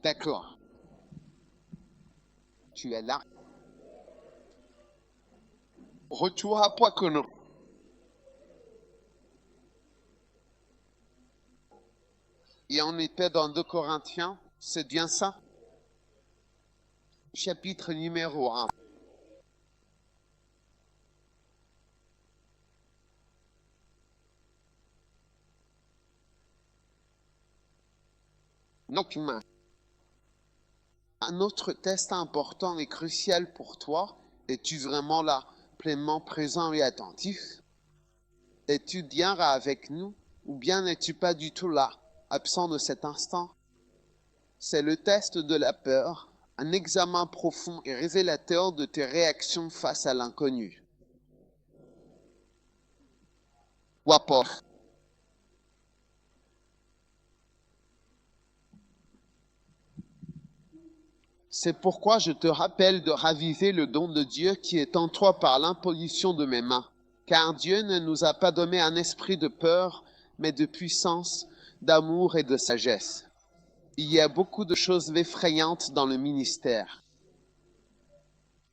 D'accord. Tu es là. Retour à Poicono. Et on était dans 2 Corinthiens, c'est bien ça? Chapitre numéro 1. Donc, un autre test important et crucial pour toi. Es-tu vraiment là, pleinement présent et attentif? Es-tu bien là avec nous? Ou bien n'es-tu pas du tout là, absent de cet instant? C'est le test de la peur, un examen profond et révélateur de tes réactions face à l'inconnu. Wapo. C'est pourquoi je te rappelle de raviver le don de Dieu qui est en toi par l'imposition de mes mains. Car Dieu ne nous a pas donné un esprit de peur, mais de puissance, d'amour et de sagesse. Il y a beaucoup de choses effrayantes dans le ministère.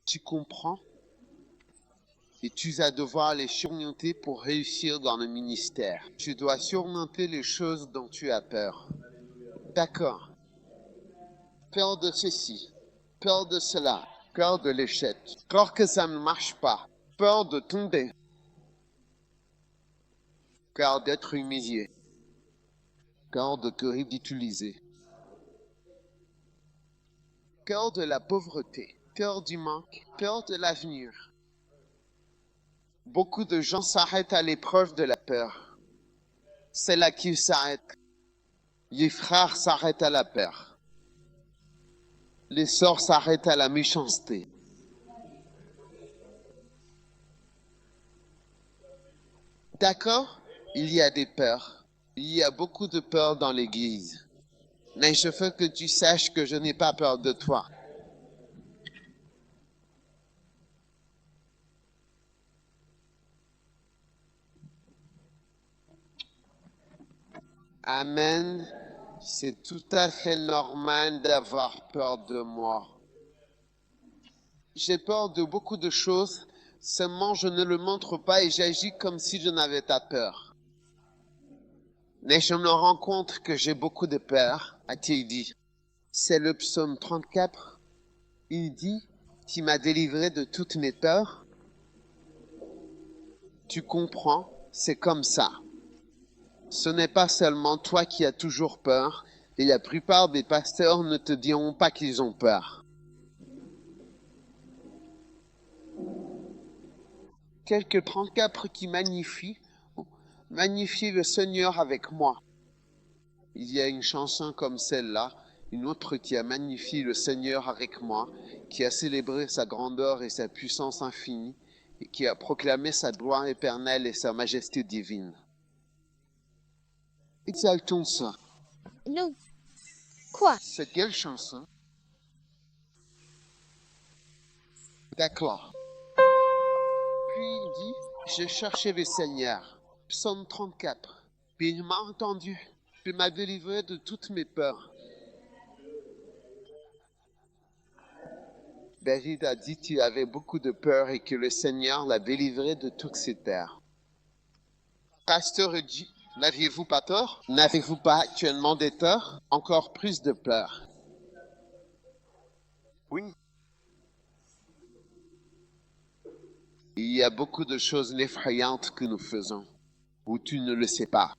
Tu comprends? Et tu vas devoir les surmonter pour réussir dans le ministère. Tu dois surmonter les choses dont tu as peur. D'accord. Peur de ceci, peur de cela, peur de l'échec, peur que ça ne marche pas, peur de tomber, peur d'être humilié, peur de te ridiculiser, peur de la pauvreté, peur du manque, peur de l'avenir. Beaucoup de gens s'arrêtent à l'épreuve de la peur. C'est là qu'ils s'arrêtent. Les frères s'arrêtent à la peur. Les sœurs s'arrêtent à la méchanceté. D'accord? Il y a des peurs. Il y a beaucoup de peurs dans l'Église. Mais je veux que tu saches que je n'ai pas peur de toi. Amen. C'est tout à fait normal d'avoir peur de moi. J'ai peur de beaucoup de choses, seulement je ne le montre pas et j'agis comme si je n'avais pas peur. Mais je me rends compte que j'ai beaucoup de peur, a-t-il dit. C'est le psaume 34. Il dit, qui m'a délivré de toutes mes peurs. Tu comprends, c'est comme ça. Ce n'est pas seulement toi qui as toujours peur, et la plupart des pasteurs ne te diront pas qu'ils ont peur. Quelques 34 qui magnifient le Seigneur avec moi. Il y a une chanson comme celle-là, une autre qui a magnifié le Seigneur avec moi, qui a célébré sa grandeur et sa puissance infinie, et qui a proclamé sa gloire éternelle et sa majesté divine. Exaltons ça. Non. Quoi? C'est quelle chanson? D'accord. Puis il dit, j'ai cherché le Seigneur. Psaume 34. Puis il m'a entendu. Il m'a délivré de toutes mes peurs. David a dit qu'il avait beaucoup de peur et que le Seigneur l'a délivré de toutes ses peurs. Pasteur dit, n'aviez-vous pas peur? N'avez-vous pas actuellement des peurs? Encore plus de peur. Oui. Il y a beaucoup de choses effrayantes que nous faisons, où tu ne le sais pas.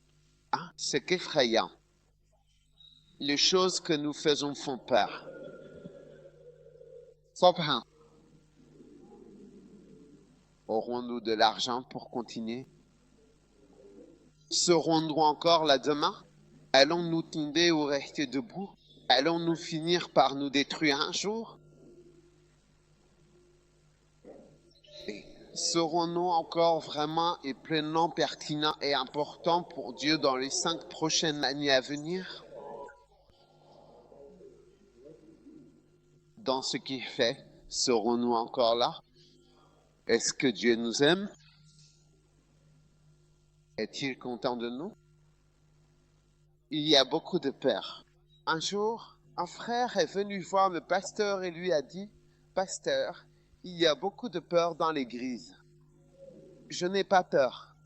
Ah, c'est effrayant. Les choses que nous faisons font peur. Sobhan. Aurons-nous de l'argent pour continuer? Serons-nous encore là demain? Allons-nous tomber ou rester debout? Allons-nous finir par nous détruire un jour? Serons-nous encore vraiment et pleinement pertinents et importants pour Dieu dans les 5 prochaines années à venir? Dans ce qu'il fait, serons-nous encore là? Est-ce que Dieu nous aime? Est-il content de nous? Il y a beaucoup de peur. Un jour, Un frère est venu voir le pasteur et lui a dit, « Pasteur, il y a beaucoup de peur dans l'église. » Je n'ai pas peur.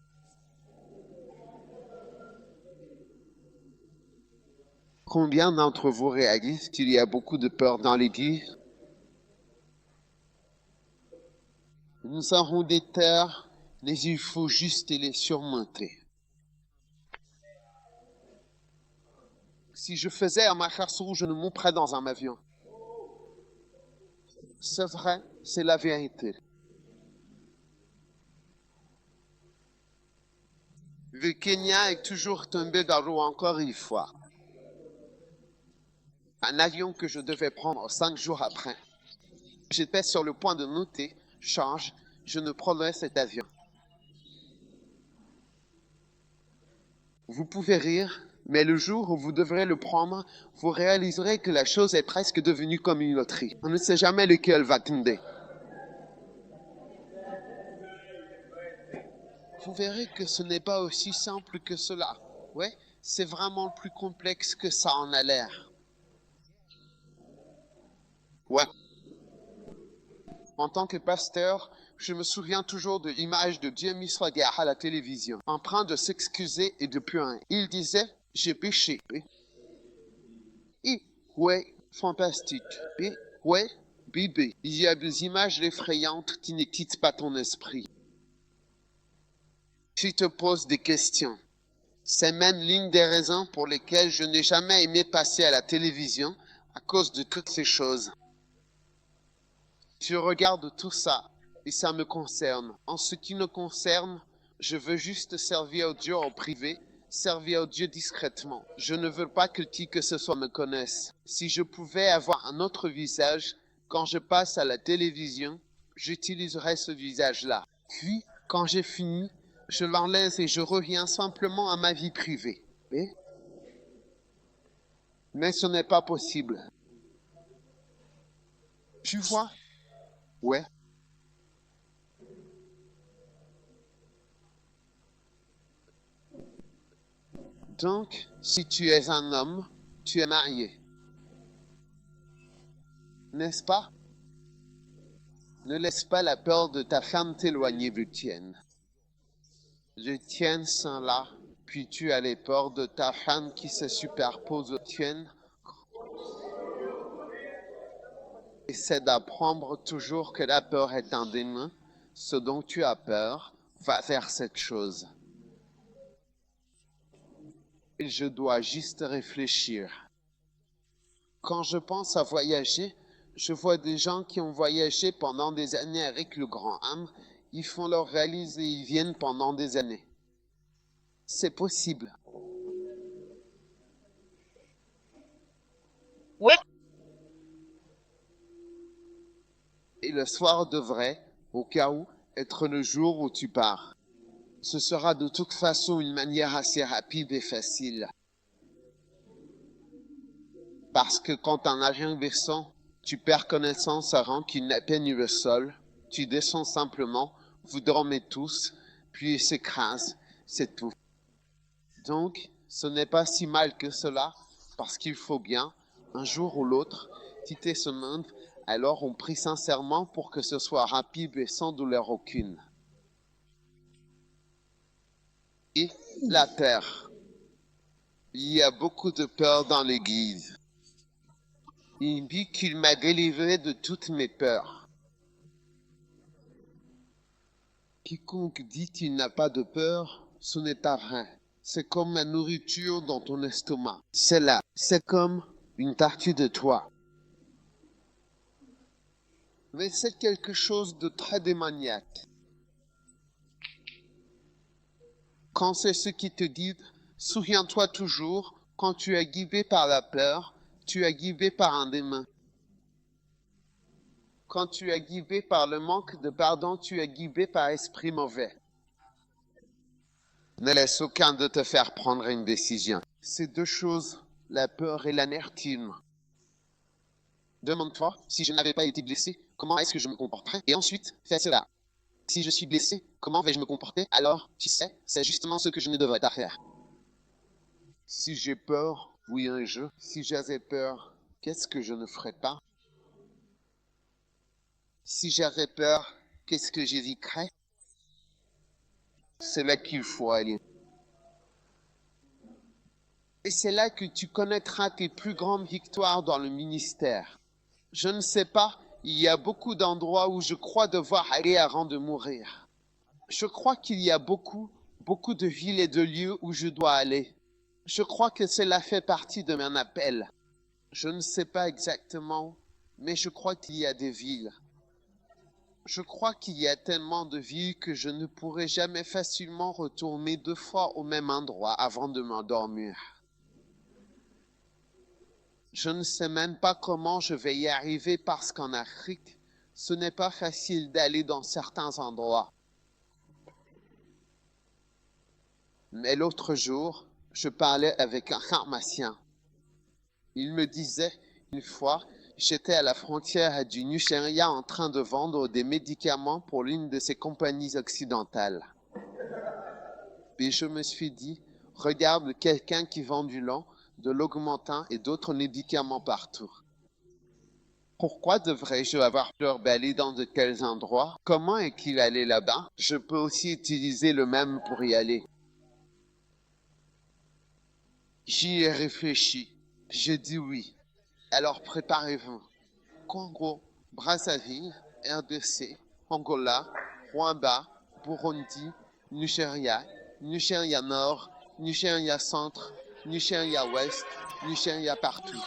Combien d'entre vous réalisent qu'il y a beaucoup de peur dans l'église? Nous avons des peurs, mais il faut juste les surmonter. Si je faisais un marche-sur, je ne monterais dans un avion. C'est vrai, c'est la vérité. Le Kenya est toujours tombé dans l'eau encore une fois. Un avion que je devais prendre 5 jours après. J'étais sur le point de noter, change, je ne prendrai cet avion. Vous pouvez rire, mais le jour où vous devrez le prendre, vous réaliserez que la chose est presque devenue comme une loterie. On ne sait jamais lequel va tomber. Vous verrez que ce n'est pas aussi simple que cela. Ouais, c'est vraiment plus complexe que ça en a l'air. Ouais. En tant que pasteur, je me souviens toujours de l'image de James Swagger à la télévision, en train de s'excuser et de pleurer. Il disait, j'ai péché. Et, ouais, fantastique. Et, ouais, bébé. Il y a des images effrayantes qui ne quittent pas ton esprit. Tu te poses des questions. C'est même l'une des raisons pour lesquelles je n'ai jamais aimé passer à la télévision à cause de toutes ces choses. Je regarde tout ça et ça me concerne. En ce qui me concerne, je veux juste servir Dieu en privé, servir Dieu discrètement. Je ne veux pas que qui que ce soit me connaisse. Si je pouvais avoir un autre visage, quand je passe à la télévision, j'utiliserais ce visage-là. Puis, quand j'ai fini, je l'enlève et je reviens simplement à ma vie privée. Mais ce n'est pas possible. Tu vois? Ouais. Donc, si tu es un homme, tu es marié. N'est-ce pas? Ne laisse pas la peur de ta femme t'éloigner du tien. Le tien sont là, puis tu as les peurs de ta femme qui se superposent aux tiennes. Essaie d'apprendre toujours que la peur est un démon. Ce dont tu as peur va faire cette chose. Et je dois juste réfléchir. Quand je pense à voyager, je vois des gens qui ont voyagé pendant des années avec le grand âme. Ils font leur réalise et ils viennent pendant des années. C'est possible. Ouais. Et le soir devrait, au cas où, être le jour où tu pars. Ce sera de toute façon une manière assez rapide et facile. Parce que quand un avion descend, tu perds connaissance avant qu'il n'atteigne le sol. Tu descends simplement, vous dormez tous, puis il s'écrase, c'est tout. Donc, ce n'est pas si mal que cela, parce qu'il faut bien, un jour ou l'autre, quitter ce monde. Alors on prie sincèrement pour que ce soit rapide et sans douleur aucune. Et la terre. Il y a beaucoup de peur dans l'Église. Il dit qu'il m'a délivré de toutes mes peurs. Quiconque dit qu'il n'a pas de peur, ce n'est pas vrai. C'est comme la nourriture dans ton estomac. C'est là. C'est comme une partie de toi. Mais c'est quelque chose de très démoniaque. Quand c'est ce qui te dit, souviens-toi toujours, quand tu es guidé par la peur, tu es guidé par un démon. Quand tu es guidé par le manque de pardon, tu es guidé par esprit mauvais. Ne laisse aucun de te faire prendre une décision. Ces deux choses, la peur et l'amertume. Demande-toi, si je n'avais pas été blessé, comment est-ce que je me comporterais? Et ensuite, fais cela. Si je suis blessé, comment vais-je me comporter? Alors, tu sais, c'est justement ce que je ne devrais pas faire. Si j'ai peur, oui un jeu. Si j'avais peur, qu'est-ce que je ne ferais pas? Si j'avais peur, qu'est-ce que j'éviterais? C'est là qu'il faut aller. Et c'est là que tu connaîtras tes plus grandes victoires dans le ministère. Je ne sais pas, il y a beaucoup d'endroits où je crois devoir aller avant de mourir. Je crois qu'il y a beaucoup de villes et de lieux où je dois aller. Je crois que cela fait partie de mon appel. Je ne sais pas exactement, mais je crois qu'il y a des villes. Je crois qu'il y a tellement de villes que je ne pourrai jamais facilement retourner 2 fois au même endroit avant de m'endormir. Je ne sais même pas comment je vais y arriver parce qu'en Afrique, ce n'est pas facile d'aller dans certains endroits. Mais l'autre jour, je parlais avec un pharmacien. Il me disait, une fois, j'étais à la frontière du Nigeria en train de vendre des médicaments pour l'une de ces compagnies occidentales. Et je me suis dit, regarde quelqu'un qui vend du lent, de l'augmentin et d'autres médicaments partout. Pourquoi devrais-je avoir peur d'aller dans de tels endroits? Comment est-il allé là-bas? Je peux aussi utiliser le même pour y aller. J'y ai réfléchi. J'ai dit oui. Alors préparez-vous. Congo, Brazzaville, RDC, Angola, Rwanda, Burundi, Nigeria, Nigeria Nord, Nigeria Centre, Nigeria Ouest, Nigeria partout.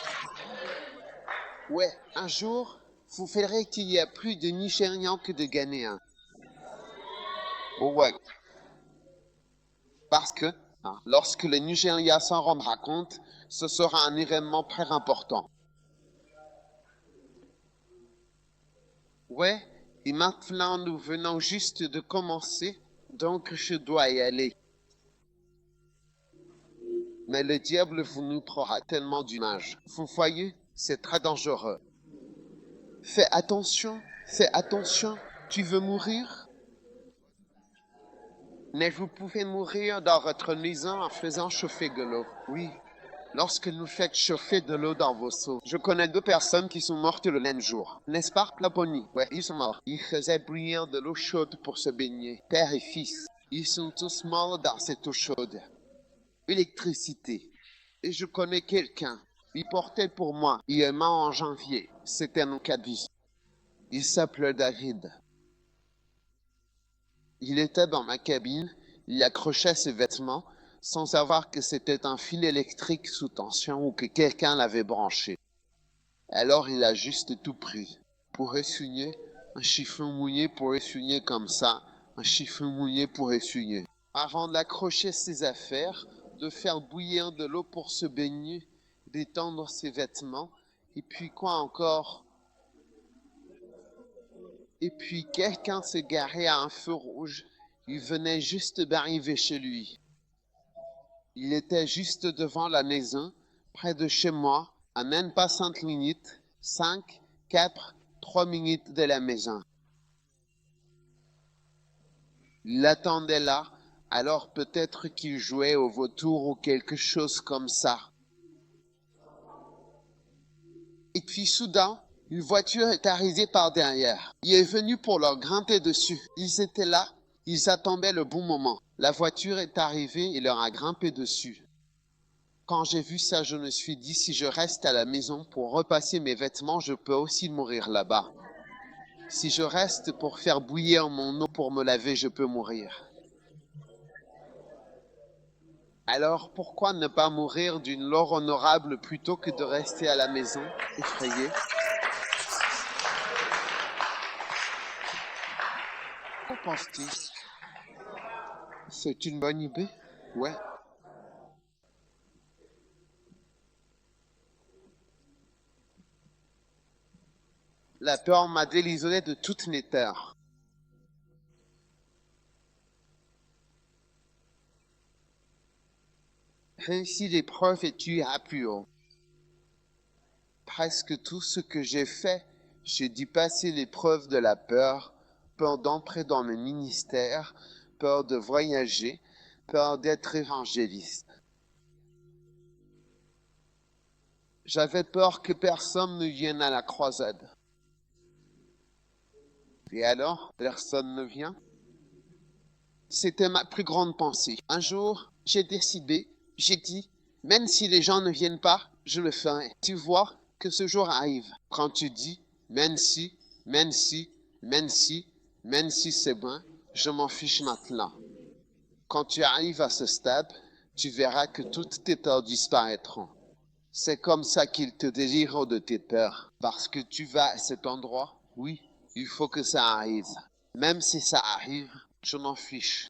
Ouais, un jour, vous verrez qu'il y a plus de Nigérians que de Ghanéens. Ouais. Parce que, lorsque le Nigeria s'en rendra compte, ce sera un événement très important. Ouais, et maintenant nous venons juste de commencer, donc je dois y aller. Mais le diable vous nous prendra tellement d'image. Vous voyez, c'est très dangereux. Fais attention, tu veux mourir? Mais vous pouvez mourir dans votre maison en faisant chauffer de l'eau. Oui, lorsque vous faites chauffer de l'eau dans vos seaux. Je connais 2 personnes qui sont mortes le même jour. N'est-ce pas, Laponi? Ouais, ils sont morts. Ils faisaient bouillir de l'eau chaude pour se baigner. Père et fils. Ils sont tous morts dans cette eau chaude. Électricité. Et je connais quelqu'un. Il portait pour moi. Il est mort en janvier. C'était mon caddie. Il s'appelait David. Il était dans ma cabine. Il accrochait ses vêtements sans savoir que c'était un fil électrique sous tension ou que quelqu'un l'avait branché. Alors il a juste tout pris. Pour essuyer, un chiffon mouillé pour essuyer comme ça, un chiffon mouillé pour essuyer. Avant d'accrocher ses affaires, de faire bouillir de l'eau pour se baigner, d'étendre ses vêtements, et puis quoi encore? Et puis quelqu'un s'est garé à un feu rouge. Il venait juste d'arriver chez lui. Il était juste devant la maison, près de chez moi, à même pas 5 minutes, 5, 4, 3 minutes de la maison. Il l'attendait là, alors peut-être qu'il jouait au vautour ou quelque chose comme ça. Et puis soudain, une voiture est arrivée par derrière. Il est venu pour leur grimper dessus. Ils étaient là, ils attendaient le bon moment. La voiture est arrivée et leur a grimpé dessus. Quand j'ai vu ça, je me suis dit, si je reste à la maison pour repasser mes vêtements, je peux aussi mourir là-bas. Si je reste pour faire bouillir mon eau pour me laver, je peux mourir. Alors pourquoi ne pas mourir d'une mort honorable plutôt que de rester à la maison, effrayé? Qu'en penses-tu? C'est une bonne idée? Ouais. La peur m'a délisolé de toutes mes peurs. Ainsi l'épreuve est due à plus haut. Presque tout ce que j'ai fait, j'ai dû passer l'épreuve de la peur d'entrer dans le ministère, peur de voyager, peur d'être évangéliste. J'avais peur que personne ne vienne à la croisade. Et alors, personne ne vient? C'était ma plus grande pensée. Un jour, j'ai décidé, j'ai dit, même si les gens ne viennent pas, je le ferai. Tu vois que ce jour arrive. Quand tu dis, même si, même si, même si, même si c'est bon, je m'en fiche maintenant. Quand tu arrives à ce stade, tu verras que toutes tes peurs disparaîtront. C'est comme ça qu'ils te délivrent de tes peurs. Parce que tu vas à cet endroit, oui, il faut que ça arrive. Même si ça arrive, je m'en fiche.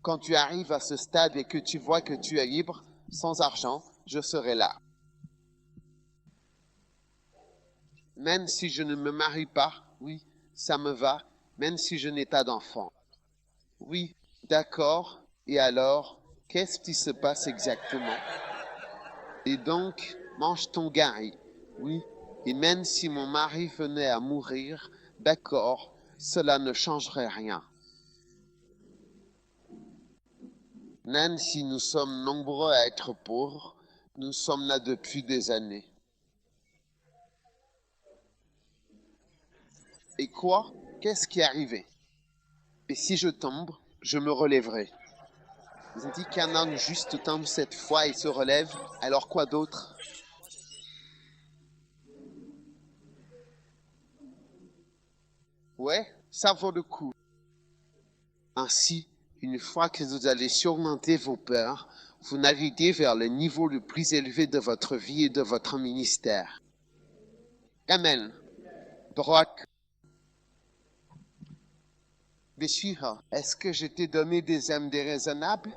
Quand tu arrives à ce stade et que tu vois que tu es libre, sans argent, je serai là. Même si je ne me marie pas, oui, ça me va, même si je n'ai pas d'enfant. Oui, d'accord, et alors, qu'est-ce qui se passe exactement? Et donc, mange ton gari, oui, et même si mon mari venait à mourir, d'accord, cela ne changerait rien. Même si nous sommes nombreux à être pauvres, nous sommes là depuis des années. Et quoi? Qu'est-ce qui est arrivé? Et si je tombe, je me relèverai. Vous dit qu'un homme juste tombe cette fois et se relève, alors quoi d'autre? Ouais, ça vaut le coup. Ainsi, une fois que vous allez surmonter vos peurs, vous naviguez vers le niveau le plus élevé de votre vie et de votre ministère. Amen. Brock. Beshira, est-ce que je t'ai donné des hommes déraisonnables?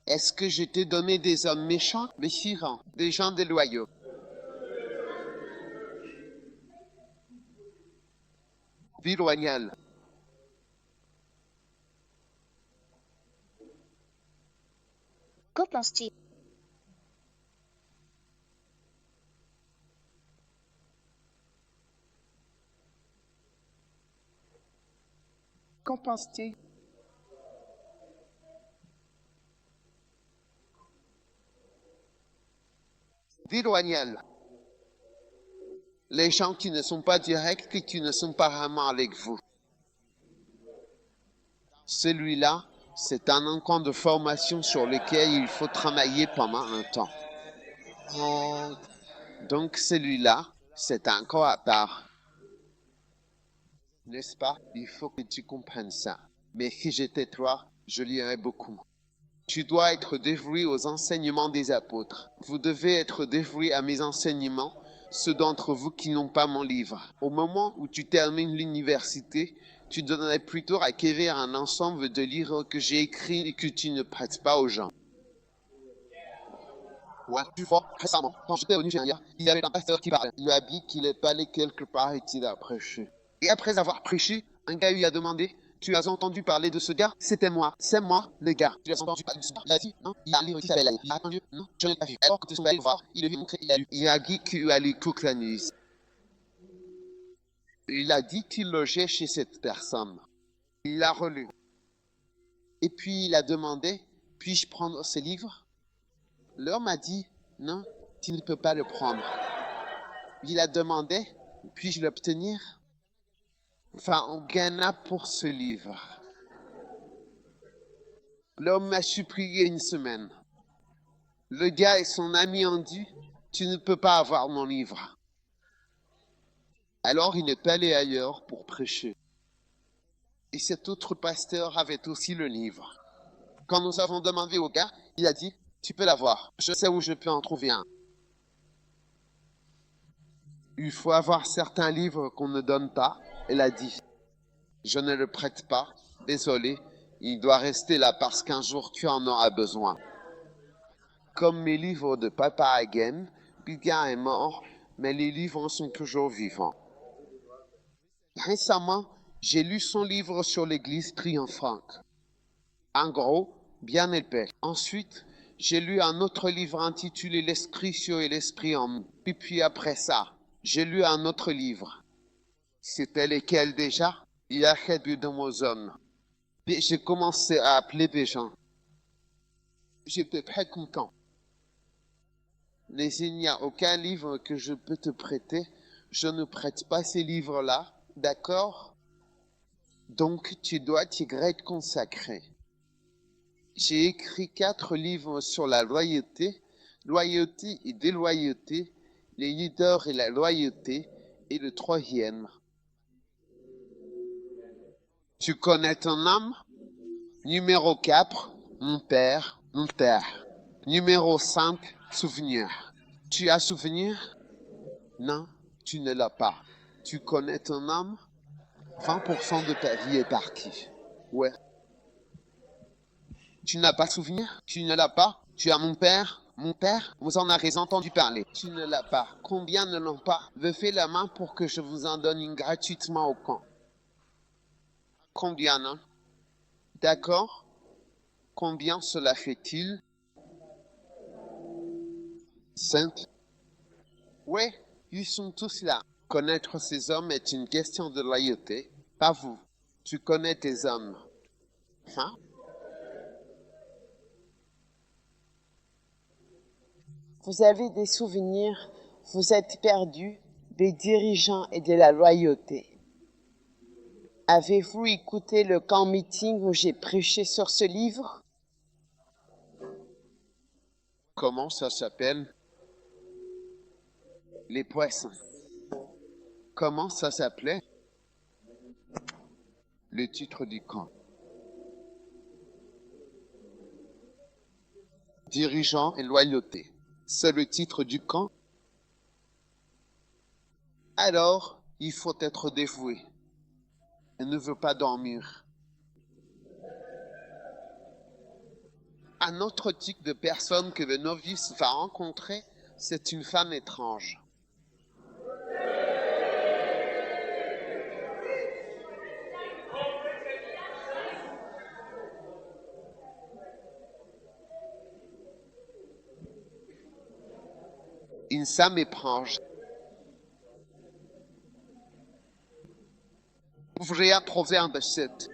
Est-ce que je t'ai donné des hommes méchants? Beshira, des gens déloyaux. Vie loyale. Qu'en penses-tu? Qu'en penses-tu? Vie loyale. Les gens qui ne sont pas directs et qui ne sont pas vraiment avec vous. Celui-là, c'est un encan de formation sur lequel il faut travailler pendant un temps. Donc celui-là, c'est un corps à part. N'est-ce pas? Il faut que tu comprennes ça. Mais si j'étais toi, je lirais beaucoup. Tu dois être dévoué aux enseignements des apôtres. Vous devez être dévoué à mes enseignements, ceux d'entre vous qui n'ont pas mon livre. Au moment où tu termines l'université, tu devrais plutôt acquérir un ensemble de livres que j'ai écrits et que tu ne prêtes pas aux gens. Ouais, tu vois, récemment, quand j'étais au Nigeria, il y avait un pasteur qui parlait. Il lui a dit qu'il est allé quelque part et qu'il a prêché. Et après avoir prêché, un gars lui a demandé, tu as entendu parler de ce gars? C'était moi. C'est moi, le gars. Tu as entendu parler de ce gars? Il a dit, non, il a un livre qui s'appelle Il a attendu, non, je ne l'ai pas vu. Alors que tu sont allés le voir, il lui a montré, il a lu. Il a dit qu'il allait toute la nuit. Il a dit qu'il logeait chez cette personne. Il l'a relu. Et puis il a demandé, puis-je prendre ce livre? L'homme a dit, non, tu ne peux pas le prendre. Il a demandé, puis-je l'obtenir? Enfin, on gagna pour ce livre. L'homme m'a supplié une semaine. Le gars et son ami ont dit, tu ne peux pas avoir mon livre. Alors il est allé ailleurs pour prêcher. Et cet autre pasteur avait aussi le livre. Quand nous avons demandé au gars, il a dit, tu peux l'avoir. Je sais où je peux en trouver un. Il faut avoir certains livres qu'on ne donne pas. Elle a dit, je ne le prête pas. Désolé, il doit rester là parce qu'un jour tu en auras besoin. Comme mes livres de Papa Hagen, Bigard est mort, mais les livres sont toujours vivants. Récemment, j'ai lu son livre sur l'église triomphante. En gros, bien épais. Ensuite, j'ai lu un autre livre intitulé L'esprit sur et l'esprit en nous. Et puis après ça, j'ai lu un autre livre. C'était lesquels déjà? Yached Budomozon. Puis j'ai commencé à appeler des gens. J'étais très content. mais il n'y a aucun livre que je peux te prêter. Je ne prête pas ces livres-là, d'accord? Donc tu dois t'y consacrer. J'ai écrit 4 livres sur la loyauté, loyauté et déloyauté, les leaders et la loyauté, et le 3e. Tu connais ton âme? Numéro 4, mon père, mon terre. Numéro 5, souvenir. Tu as souvenir? Non, tu ne l'as pas. Tu connais ton âme? 20% de ta vie est partie. Ouais. Tu n'as pas souvenir? Tu ne l'as pas? Tu as mon père? Mon père? Vous en avez entendu parler. Tu ne l'as pas. Combien ne l'ont pas? Levez la main pour que je vous en donne une gratuitement au camp. Combien, non? D'accord? Combien cela fait-il? 5. Ouais, ils sont tous là. Connaître ces hommes est une question de loyauté. Pas vous. Tu connais tes hommes. Hein? Vous avez des souvenirs, vous êtes perdus, des dirigeants et de la loyauté. Avez-vous écouté le camp meeting où j'ai prêché sur ce livre? Comment ça s'appelle? Les poissons. Comment ça s'appelait? Le titre du camp. Dirigeants et loyauté. C'est le titre du camp? Alors, il faut être dévoué. Elle ne veut pas dormir. Un autre type de personne que le novice va rencontrer, c'est une femme étrange. Une femme étrange. Ouvrez à Proverbe 7.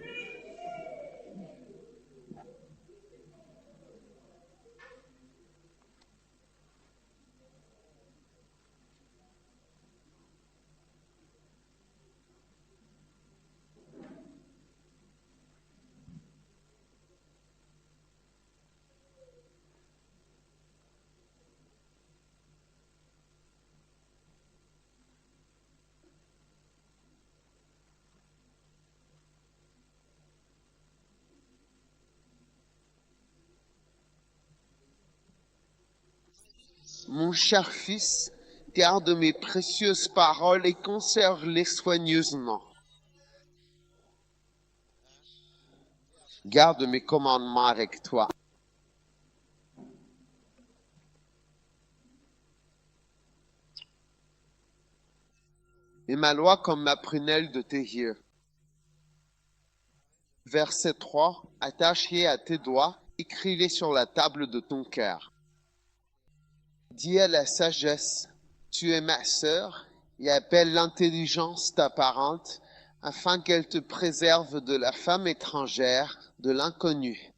Mon cher fils, garde mes précieuses paroles et conserve-les soigneusement. Garde mes commandements avec toi. Et ma loi comme ma prunelle de tes yeux. Verset 3. Attache-les à tes doigts, écris-les sur la table de ton cœur. Dis à la sagesse, tu es ma sœur, et appelle l'intelligence ta parente, afin qu'elle te préserve de la femme étrangère, de l'inconnu,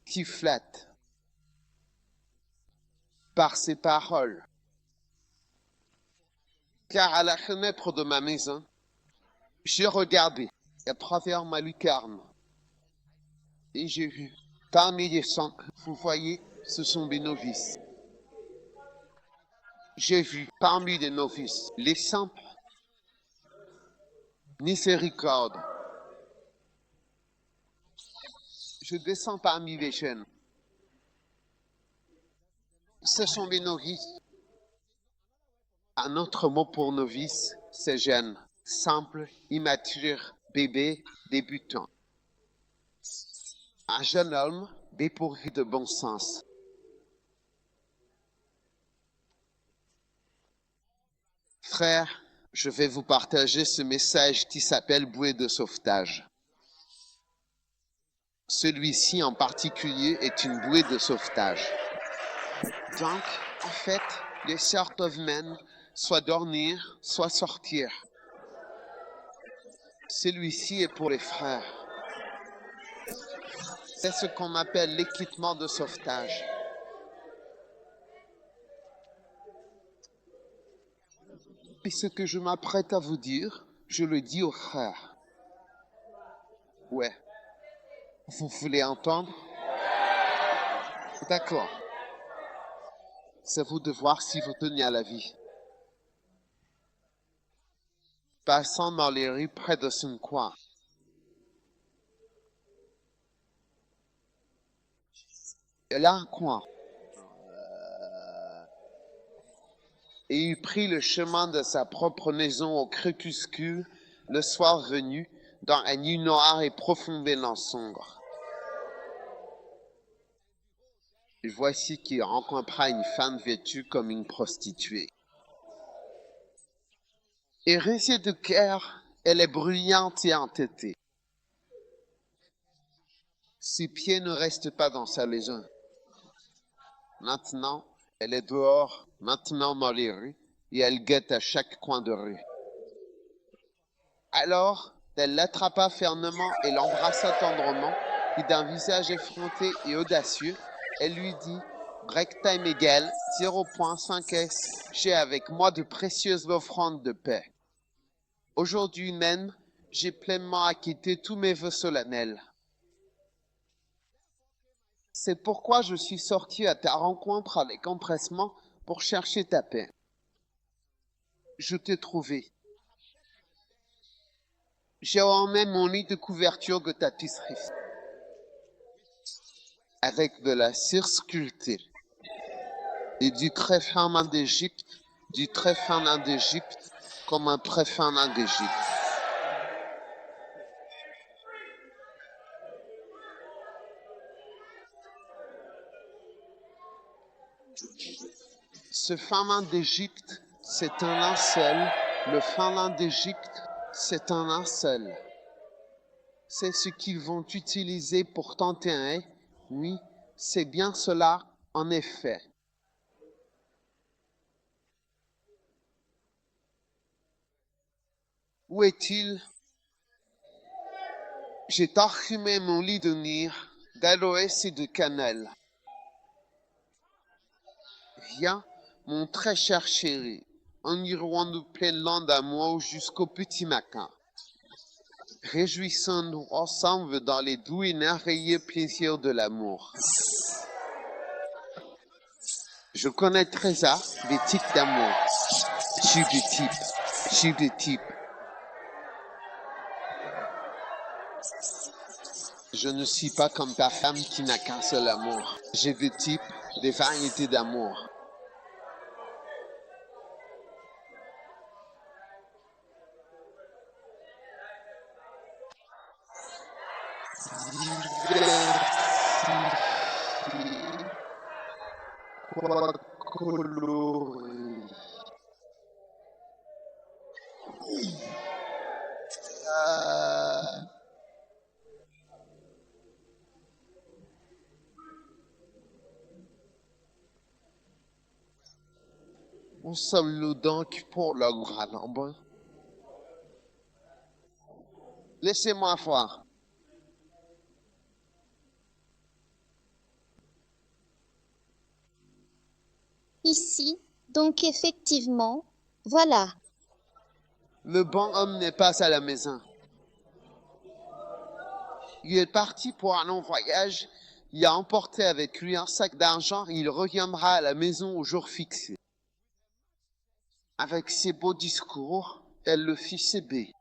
qui flatte par ses paroles. Car à la fenêtre de ma maison, j'ai regardé à travers ma lucarne, et j'ai vu, parmi les sangs, vous voyez, ce sont des novices. J'ai vu parmi les novices les simples, miséricorde. Je descends parmi les jeunes. Ce sont des novices. Un autre mot pour novice, c'est jeune, simple, immature, bébé, débutant. Un jeune homme dépourvu de bon sens. Frère, je vais vous partager ce message qui s'appelle bouée de sauvetage. Celui-ci en particulier est une bouée de sauvetage. Donc, en fait, les sœurs peuvent même soit dormir, soit sortir. Celui-ci est pour les frères. C'est ce qu'on appelle l'équipement de sauvetage. Et ce que je m'apprête à vous dire, je le dis aux frères. Ouais. Vous voulez entendre? D'accord. C'est à vous de voir si vous tenez à la vie. Passant dans les rues près de son coin. Il y a un coin. Et il prit le chemin de sa propre maison au crépuscule, le soir venu, dans un nuit noire et profondément sombre. Et voici qu'il rencontra une femme vêtue comme une prostituée. Hérissée de cœur, elle est bruyante et entêtée. Ses pieds ne restent pas dans sa maison. Maintenant, elle est dehors, maintenant dans les rues, et elle guette à chaque coin de rue. Alors, elle l'attrapa fermement et l'embrassa tendrement, et d'un visage effronté et audacieux, elle lui dit, « Break time égal, 0.5S, j'ai avec moi de précieuses offrandes de paix. Aujourd'hui même, j'ai pleinement acquitté tous mes vœux solennels. C'est pourquoi je suis sorti à ta rencontre avec empressement pour chercher ta paix. Je t'ai trouvé. J'ai emmené mon lit de couverture de ta tisserie, avec de la cire sculptée, et du très fin lin d'Égypte, du très fin lin d'Égypte, comme un très fin lin d'Égypte. Ce fin lin d'Égypte, c'est un linceul. Le fin lin d'Égypte, c'est un linceul. C'est ce qu'ils vont utiliser pour tenter un haie. Oui, c'est bien cela, en effet. Où est-il? J'ai parfumé mon lit de myrrhe, d'aloès et de cannelle. Viens, mon très cher chéri, enirons-nous pleinement d'amour jusqu'au petit matin. Réjouissons-nous ensemble dans les doux et merveilleux plaisirs de l'amour. Je connais Trésor, des types d'amour. J'ai des types. Je ne suis pas comme ta femme qui n'a qu'un seul amour. J'ai des types, des variétés d'amour. Quoi coloré. Où sommes-nous donc pour le grand nombre? Laissez-moi voir. Ici, donc effectivement, voilà. Le bon homme n'est pas à la maison. Il est parti pour un long voyage. Il a emporté avec lui un sac d'argent et il reviendra à la maison au jour fixé. Avec ses beaux discours, elle le fit céder.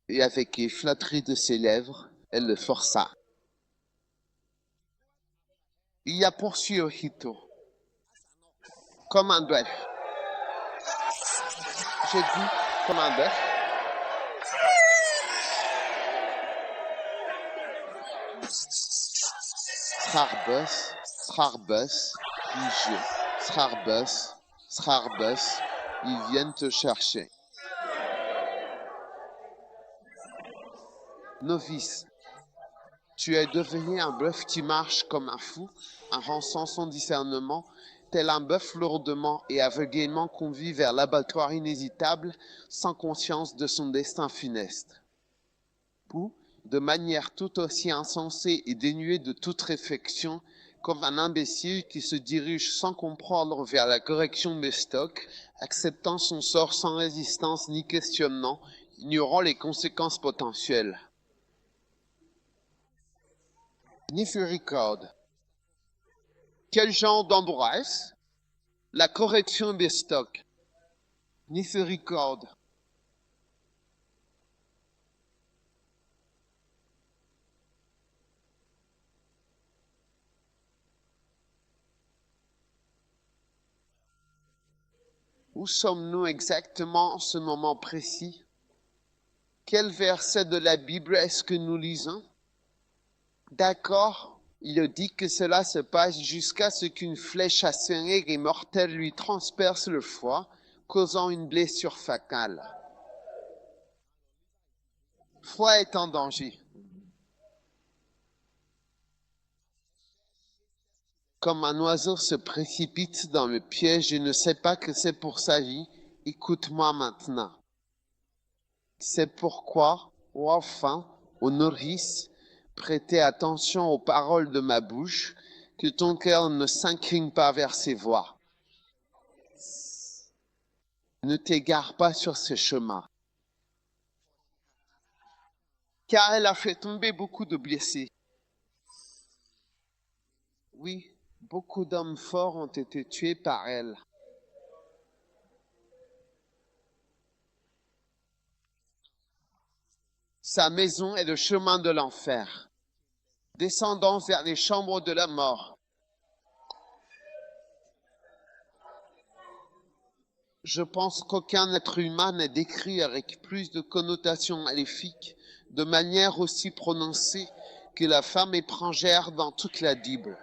Et avec les flatteries de ses lèvres, elle le força. Il a poursuivi Ohito, comme un bœuf. J'ai dit, comme un bœuf. Strarbus, dis-je, Strarbus, ils viennent te chercher. Novice, tu es devenu un bœuf qui marche comme un fou, avançant son discernement, tel un bœuf lourdement et aveuglément conduit vers l'abattoir inhésitable, sans conscience de son destin funeste. Ou, de manière tout aussi insensée et dénuée de toute réflexion, comme un imbécile qui se dirige sans comprendre vers la correction des stocks, acceptant son sort sans résistance ni questionnement, ignorant les conséquences potentielles. Miséricorde. Quel genre d'endroit est-ce? La correction des stocks. Miséricorde. Où sommes-nous exactement en ce moment précis? Quel verset de la Bible est-ce que nous lisons? D'accord, il dit que cela se passe jusqu'à ce qu'une flèche acérée et mortelle lui transperce le foie, causant une blessure fatale. Foie est en danger. Comme un oiseau se précipite dans le piège et ne sait pas que c'est pour sa vie, écoute-moi maintenant. C'est pourquoi, ô enfant, ô nourrice, prêtez attention aux paroles de ma bouche, que ton cœur ne s'incline pas vers ses voix. Ne t'égare pas sur ce chemin, car elle a fait tomber beaucoup de blessés. Oui, beaucoup d'hommes forts ont été tués par elle. Sa maison est le chemin de l'enfer, descendant vers les chambres de la mort. Je pense qu'aucun être humain n'est décrit avec plus de connotations maléfiques, de manière aussi prononcée que la femme étrangère dans toute la Bible.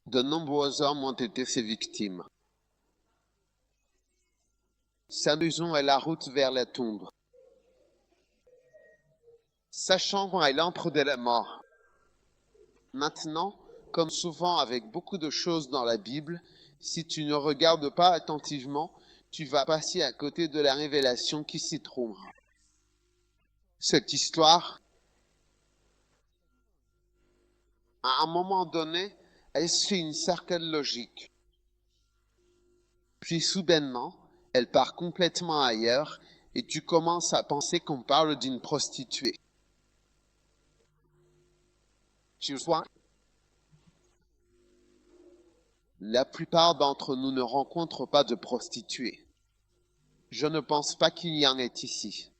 De nombreux hommes ont été ses victimes. Sa maison est la route vers la tombe. Sa chambre est l'antre de la mort. Maintenant, comme souvent avec beaucoup de choses dans la Bible, si tu ne regardes pas attentivement, tu vas passer à côté de la révélation qui s'y trouve. Cette histoire, à un moment donné, elle suit une certaine logique. Puis soudainement, elle part complètement ailleurs et tu commences à penser qu'on parle d'une prostituée. Tu vois, la plupart d'entre nous ne rencontrent pas de prostituées. Je ne pense pas qu'il y en ait ici.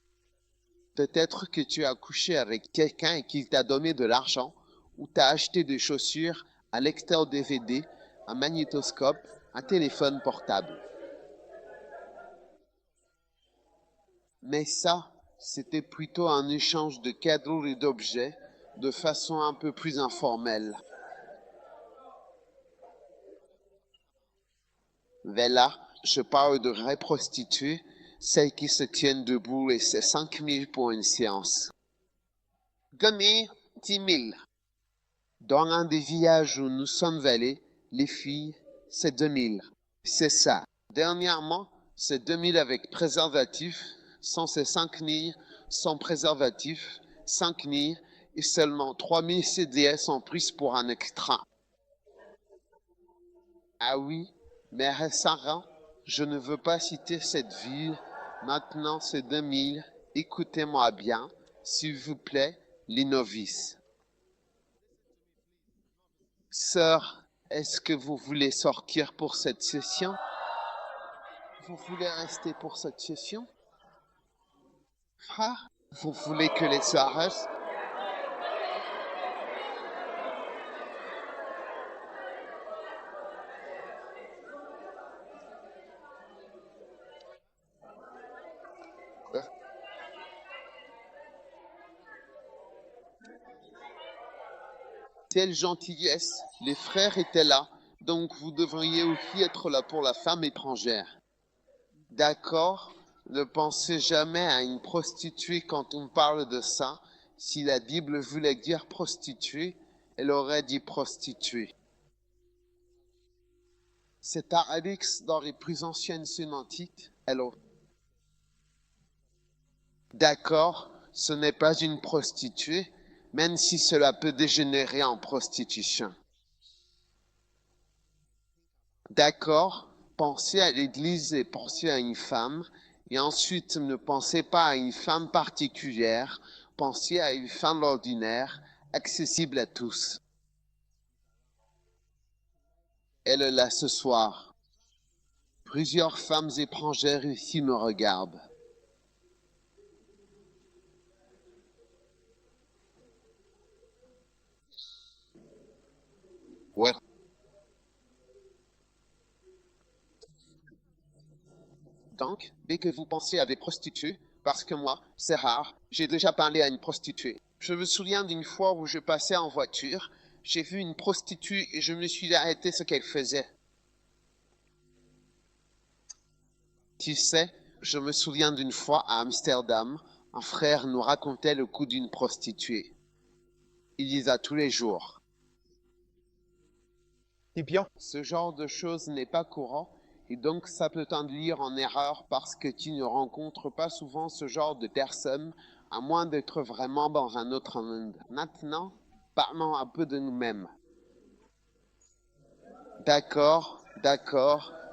Peut-être que tu as couché avec quelqu'un et qu'il t'a donné de l'argent, ou t'as acheté des chaussures, un lecteur DVD, un magnétoscope, un téléphone portable. Mais ça, c'était plutôt un échange de cadeaux et d'objets de façon un peu plus informelle. Mais là, je parle de vraies prostituées, celles qui se tiennent debout et c'est 5 000 pour une séance. Gagner 10 000. Dans un des villages où nous sommes allés, les filles, c'est 2 000. C'est ça. Dernièrement, c'est 2 000 avec préservatif, sans ces 5 000, sans préservatif, 5 000 et seulement 3 000 CDS en plus pour un extra. Ah oui, mais récemment, je ne veux pas citer cette ville. Maintenant, c'est 2 000. Écoutez-moi bien, s'il vous plaît, les novices. Sœur, est-ce que vous voulez sortir pour cette session? Vous voulez rester pour cette session? Ah, vous voulez que les sœurs restent? Quelle gentillesse, les frères étaient là, donc vous devriez aussi être là pour la femme étrangère. D'accord, ne pensez jamais à une prostituée quand on parle de ça. Si la Bible voulait dire prostituée, elle aurait dit prostituée. C'est arabique dans les plus anciennes sémantiques. Alors, D'accord, ce n'est pas une prostituée, même si cela peut dégénérer en prostitution. D'accord, pensez à l'Église et pensez à une femme, et ensuite ne pensez pas à une femme particulière, pensez à une femme ordinaire, accessible à tous. Elle est là ce soir. Plusieurs femmes étrangères ici me regardent. Ouais. Donc, dès que vous pensez à des prostituées, parce que moi, c'est rare, j'ai déjà parlé à une prostituée. Je me souviens d'une fois où je passais en voiture, j'ai vu une prostituée et je me suis arrêté ce qu'elle faisait. Tu sais, je me souviens d'une fois à Amsterdam, un frère nous racontait le coup d'une prostituée. Il y a tous les jours. C'est bien. Ce genre de choses n'est pas courant et donc ça peut t'induire en erreur parce que tu ne rencontres pas souvent ce genre de personnes à moins d'être vraiment dans un autre monde. Maintenant, parlons un peu de nous-mêmes. D'accord,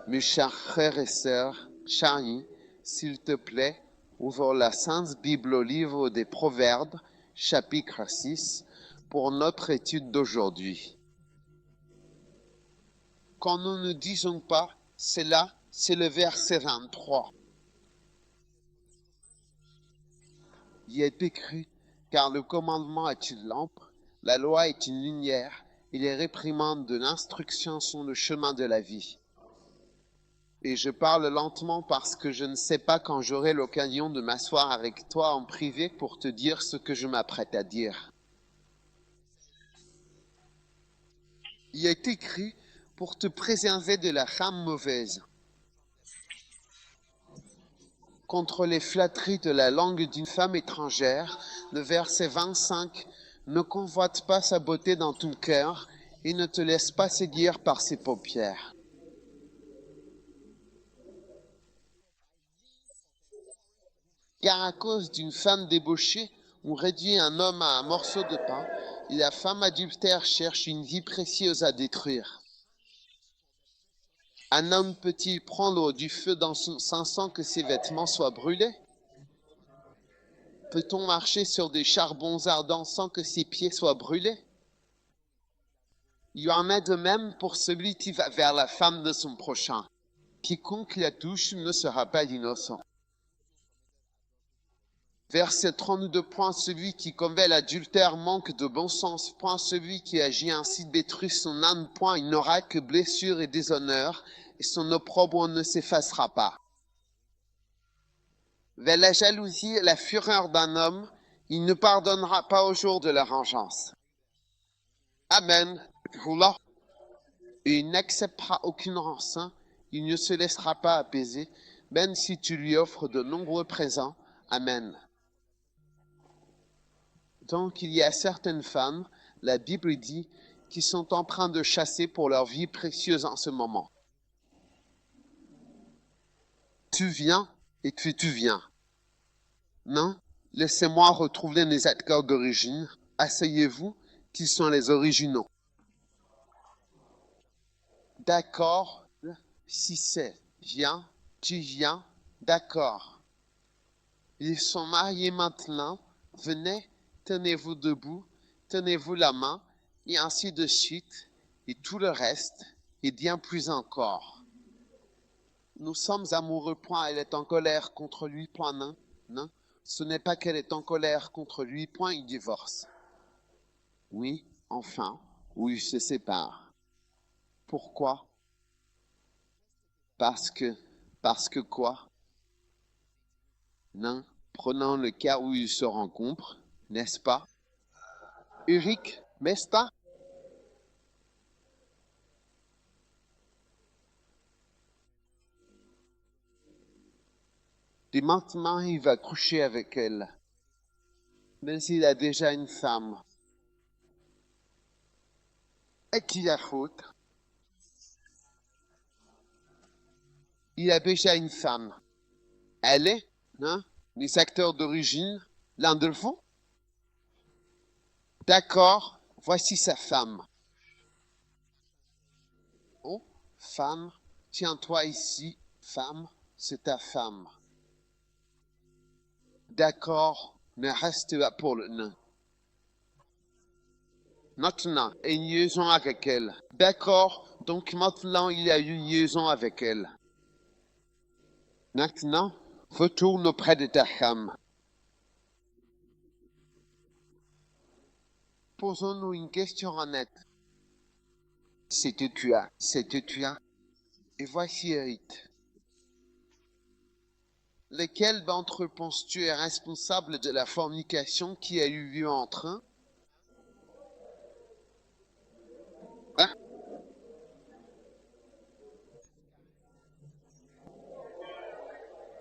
mes chers frères et sœurs, Charlie, s'il te plaît, ouvre la Sainte Bible au livre des Proverbes, chapitre 6, pour notre étude d'aujourd'hui. Quand nous ne disons pas cela, c'est le verset 23. Il est écrit, car le commandement est une lampe, la loi est une lumière, et les réprimandes de l'instruction sont le chemin de la vie. Et je parle lentement parce que je ne sais pas quand j'aurai l'occasion de m'asseoir avec toi en privé pour te dire ce que je m'apprête à dire. Il est écrit pour te préserver de la femme mauvaise, contre les flatteries de la langue d'une femme étrangère. Le verset 25, ne convoite pas sa beauté dans ton cœur et ne te laisse pas séduire par ses paupières. Car à cause d'une femme débauchée, on réduit un homme à un morceau de pain, et la femme adultère cherche une vie précieuse à détruire. Un homme peut-il prendre du feu dans son sein sans que ses vêtements soient brûlés? Peut-on marcher sur des charbons ardents sans que ses pieds soient brûlés? Il y en a de même pour celui qui va vers la femme de son prochain. Quiconque la touche ne sera pas innocent. Verset 32, point celui qui commet l'adultère manque de bon sens, point celui qui agit ainsi détruit son âme, point il n'aura que blessure et déshonneur, et son opprobre ne s'effacera pas. Vers la jalousie et la fureur d'un homme, il ne pardonnera pas au jour de la vengeance. Amen. Et il n'acceptera aucune rançon, il ne se laissera pas apaiser, même si tu lui offres de nombreux présents. Amen. Donc il y a certaines femmes, la Bible dit, qui sont en train de chasser pour leur vie précieuse en ce moment. Tu viens et puis tu viens. Non, laissez-moi retrouver les accords d'origine. Asseyez-vous, qui sont les originaux. D'accord, si c'est viens, tu viens, d'accord. Ils sont mariés maintenant, venez, tenez-vous debout, tenez-vous la main, et ainsi de suite, et tout le reste, et bien plus encore. Nous sommes amoureux, point, elle est en colère contre lui, point, non, non. Ce n'est pas qu'elle est en colère contre lui, point, il divorce. Oui, enfin, ou ils se séparent. Pourquoi? Parce que quoi? Non, prenons le cas où ils se rencontrent, n'est-ce pas? Eric, Mesta? Et maintenant, il va coucher avec elle. Mais il a déjà une femme. À qui la faute? Il a déjà une femme. Elle est, hein? Les acteurs d'origine, l'un de vous? D'accord, voici sa femme. Oh, femme, tiens-toi ici, femme, c'est ta femme. D'accord, mais reste là pour le nain. Maintenant, une liaison avec elle. D'accord, donc maintenant il y a une liaison avec elle. Maintenant, retourne auprès de ta femme. Posons-nous une question honnête. C'est-tu as. Et voici Eric. Lequel d'entre eux penses-tu est responsable de la fornication qui a eu lieu entre eux? Hein?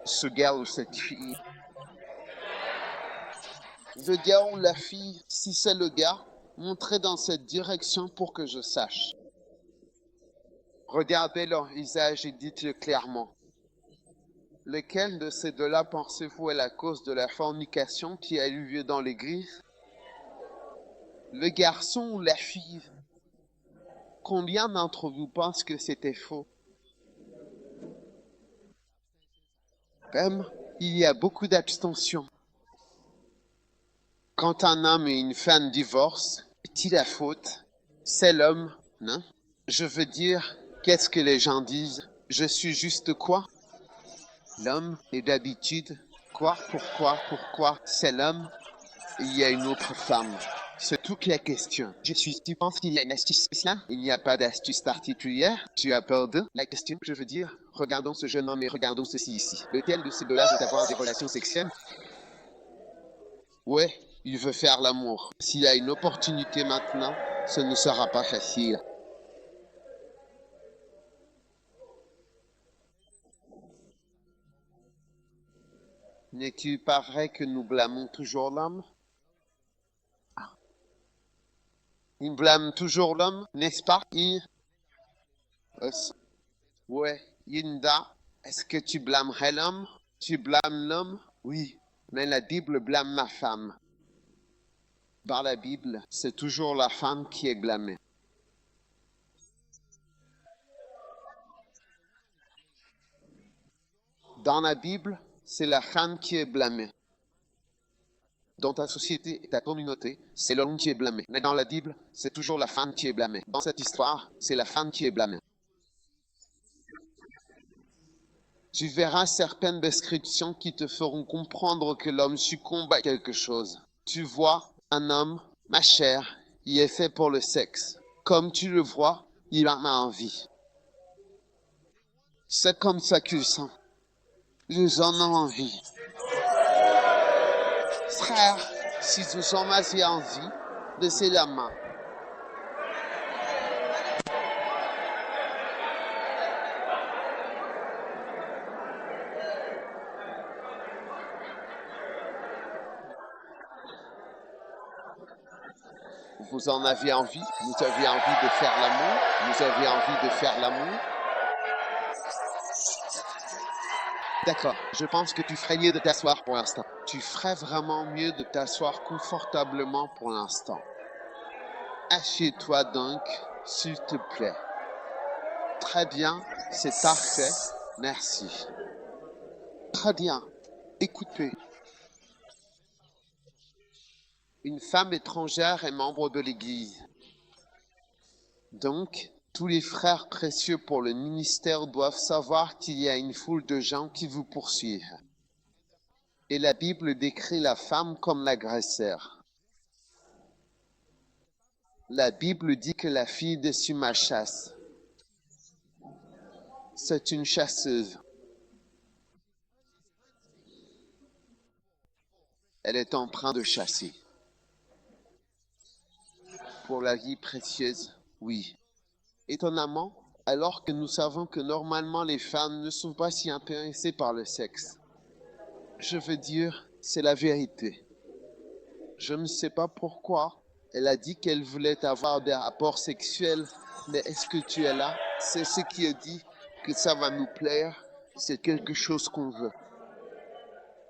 Ce gars ou cette fille? Le gars ou la fille, si c'est le gars, montrez dans cette direction pour que je sache. Regardez leur visage et dites-le clairement. Lequel de ces deux-là pensez-vous est la cause de la fornication qui a eu lieu dans l'église? Le garçon ou la fille? Combien d'entre vous pensent que c'était faux? Même, il y a beaucoup d'abstention. Quand un homme et une femme divorcent, est-il la faute? C'est l'homme, non? Je veux dire, qu'est-ce que les gens disent? Je suis juste quoi? L'homme, et d'habitude, quoi, pourquoi, c'est l'homme, et il y a une autre femme. C'est toute la question. Tu penses qu'il y a une astuce là? Il n'y a pas d'astuce particulière. Tu as peur de la question, je veux dire. Regardons ce jeune homme et regardons ceci ici. Lequel de ces deux-là veut avoir des relations sexuelles? Ouais, il veut faire l'amour. S'il a une opportunité maintenant, ce ne sera pas facile. N'est-il pas vrai que nous blâmons toujours l'homme? Il blâme toujours l'homme, n'est-ce pas? Ouais, Yinda, est-ce que tu blâmerais l'homme? Tu blâmes l'homme? Oui, mais la Bible blâme ma femme. Dans la Bible, c'est toujours la femme qui est blâmée. Dans la Bible, c'est la femme qui est blâmée. Dans ta société et ta communauté, c'est l'homme qui est blâmé. Mais dans la Bible, c'est toujours la femme qui est blâmée. Dans cette histoire, c'est la femme qui est blâmée. Tu verras certaines descriptions qui te feront comprendre que l'homme succombe à quelque chose. Tu vois, un homme, ma chère, il est fait pour le sexe. Comme tu le vois, il en a envie. C'est comme ça qu'ils sont. Ils en ont envie. Frère, si vous en avez envie, laissez la main. Vous en avez envie? Vous avez envie de faire l'amour? Vous avez envie de faire l'amour? D'accord, je pense que tu ferais mieux de t'asseoir pour l'instant. Tu ferais vraiment mieux de t'asseoir confortablement pour l'instant. Assieds-toi donc, s'il te plaît. Très bien, c'est parfait, merci. Très bien, écoutez. Une femme étrangère est membre de l'Église. Donc, tous les frères précieux pour le ministère doivent savoir qu'il y a une foule de gens qui vous poursuivent. Et la Bible décrit la femme comme l'agresseur. La Bible dit que la fille dessus ma chasse. C'est une chasseuse. Elle est en train de chasser. Pour la vie précieuse, oui. Étonnamment, alors que nous savons que normalement les femmes ne sont pas si intéressées par le sexe. Je veux dire, c'est la vérité. Je ne sais pas pourquoi. Elle a dit qu'elle voulait avoir des rapports sexuels, mais est-ce que tu es là? C'est ce qui est dit, que ça va nous plaire, c'est quelque chose qu'on veut.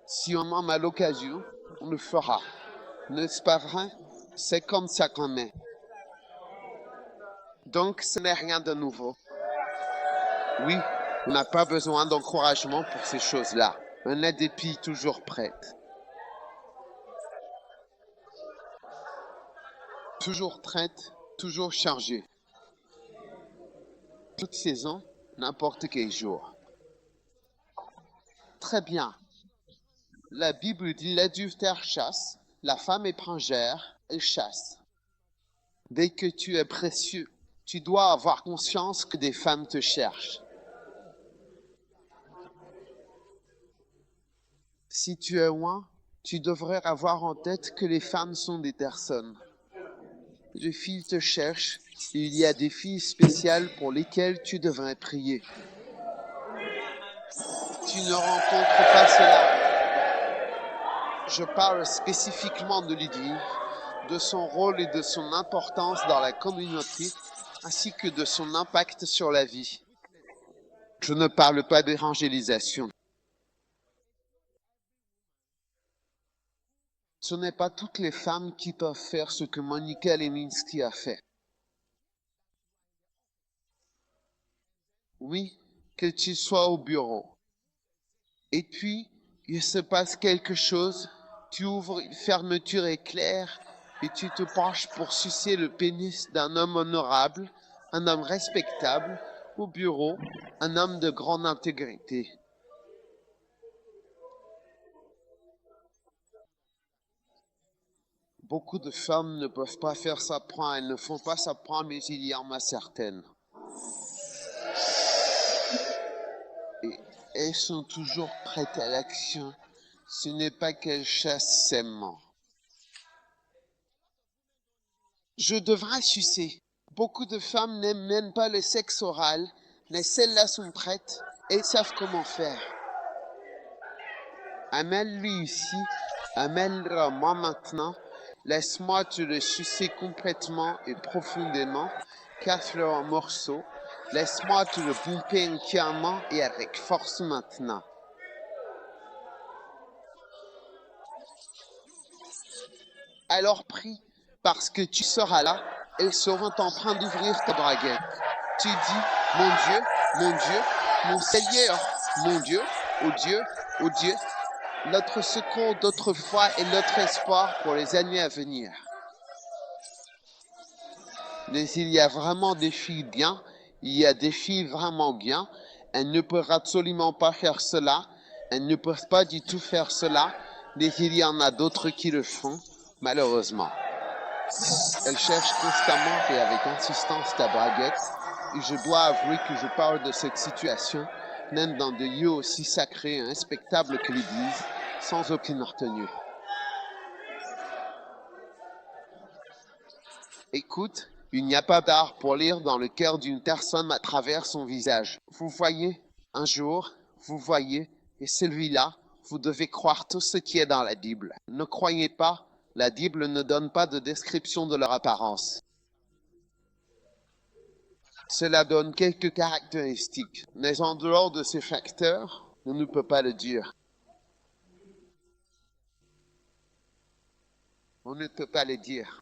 Si on en a l'occasion, on le fera. N'est-ce pas vrai? C'est comme ça qu'on est. Donc, ce n'est rien de nouveau. Oui, on n'a pas besoin d'encouragement pour ces choses-là. On a des filles toujours prêtes. Toujours prêtes, toujours chargées. Toute saison, n'importe quel jour. Très bien. La Bible dit l'adultère chasse, la femme étrangère, elle chasse. Dès que tu es précieux, tu dois avoir conscience que des femmes te cherchent. Si tu es loin, tu devrais avoir en tête que les femmes sont des personnes. Les filles te cherchent et il y a des filles spéciales pour lesquelles tu devrais prier. Tu ne rencontres pas cela. Je parle spécifiquement de Lydie, de son rôle et de son importance dans la communauté, ainsi que de son impact sur la vie. Je ne parle pas d'évangélisation. Ce n'est pas toutes les femmes qui peuvent faire ce que Monica Lewinsky a fait. Oui, que tu sois au bureau. Et puis, il se passe quelque chose, tu ouvres une fermeture éclair et tu te penches pour sucer le pénis d'un homme honorable, un homme respectable, au bureau, un homme de grande intégrité. Beaucoup de femmes ne peuvent pas faire ça point, elles ne font pas ça point, mais il y en a certaines. Et elles sont toujours prêtes à l'action. Ce n'est pas qu'elles chassent sainement. Je devrais sucer. Beaucoup de femmes n'aiment même pas le sexe oral, mais celles-là sont prêtes et savent comment faire. Amène-lui ici, amène-le moi maintenant. Laisse-moi te le sucer complètement et profondément, casse-le en morceaux. Laisse-moi te le pomper entièrement et avec force maintenant. Alors prie, parce que tu seras là, elles seront en train d'ouvrir ta braguette. Tu dis, mon Dieu, mon Dieu, mon Seigneur, mon Dieu, oh Dieu, notre secours d'autrefois et notre espoir pour les années à venir. Mais il y a vraiment des filles bien, il y a des filles vraiment bien, elles ne peuvent absolument pas faire cela, elles ne peuvent pas du tout faire cela, mais il y en a d'autres qui le font, malheureusement. Elles cherchent constamment et avec insistance ta braguette, et je dois avouer que je parle de cette situation, même dans des lieux aussi sacrés et respectables que l'Église, sans aucune retenue. Écoute, il n'y a pas d'art pour lire dans le cœur d'une personne à travers son visage. Vous voyez, un jour, vous voyez, et celui-là, vous devez croire tout ce qui est dans la Bible. Ne croyez pas, la Bible ne donne pas de description de leur apparence. Cela donne quelques caractéristiques, mais en dehors de ces facteurs, on ne peut pas le dire. On ne peut pas le dire.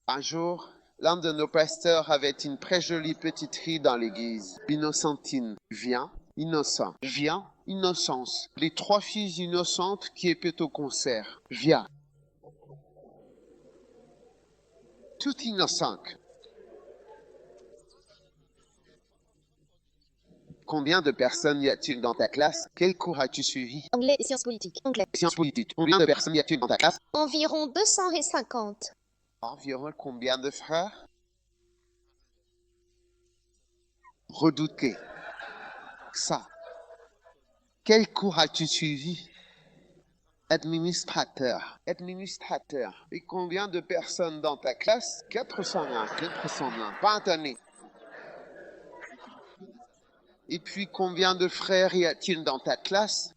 Un jour, l'un de nos pasteurs avait une très jolie petite fille dans l'église, Innocentine. Viens, innocent. Viens, innocence. Les 3 filles innocentes qui étaient au concert. Viens. Toutes innocentes. Combien de personnes y a-t-il dans ta classe? Quel cours as-tu suivi? Anglais et sciences politiques. Anglais. Sciences politiques. Combien de personnes y a-t-il dans ta classe? Environ 250. Environ combien de frères? Redouté. Ça. Quel cours as-tu suivi? Administrateur. Administrateur. Et combien de personnes dans ta classe? 401. 401. Pas année. Et puis combien de frères y a-t-il dans ta classe?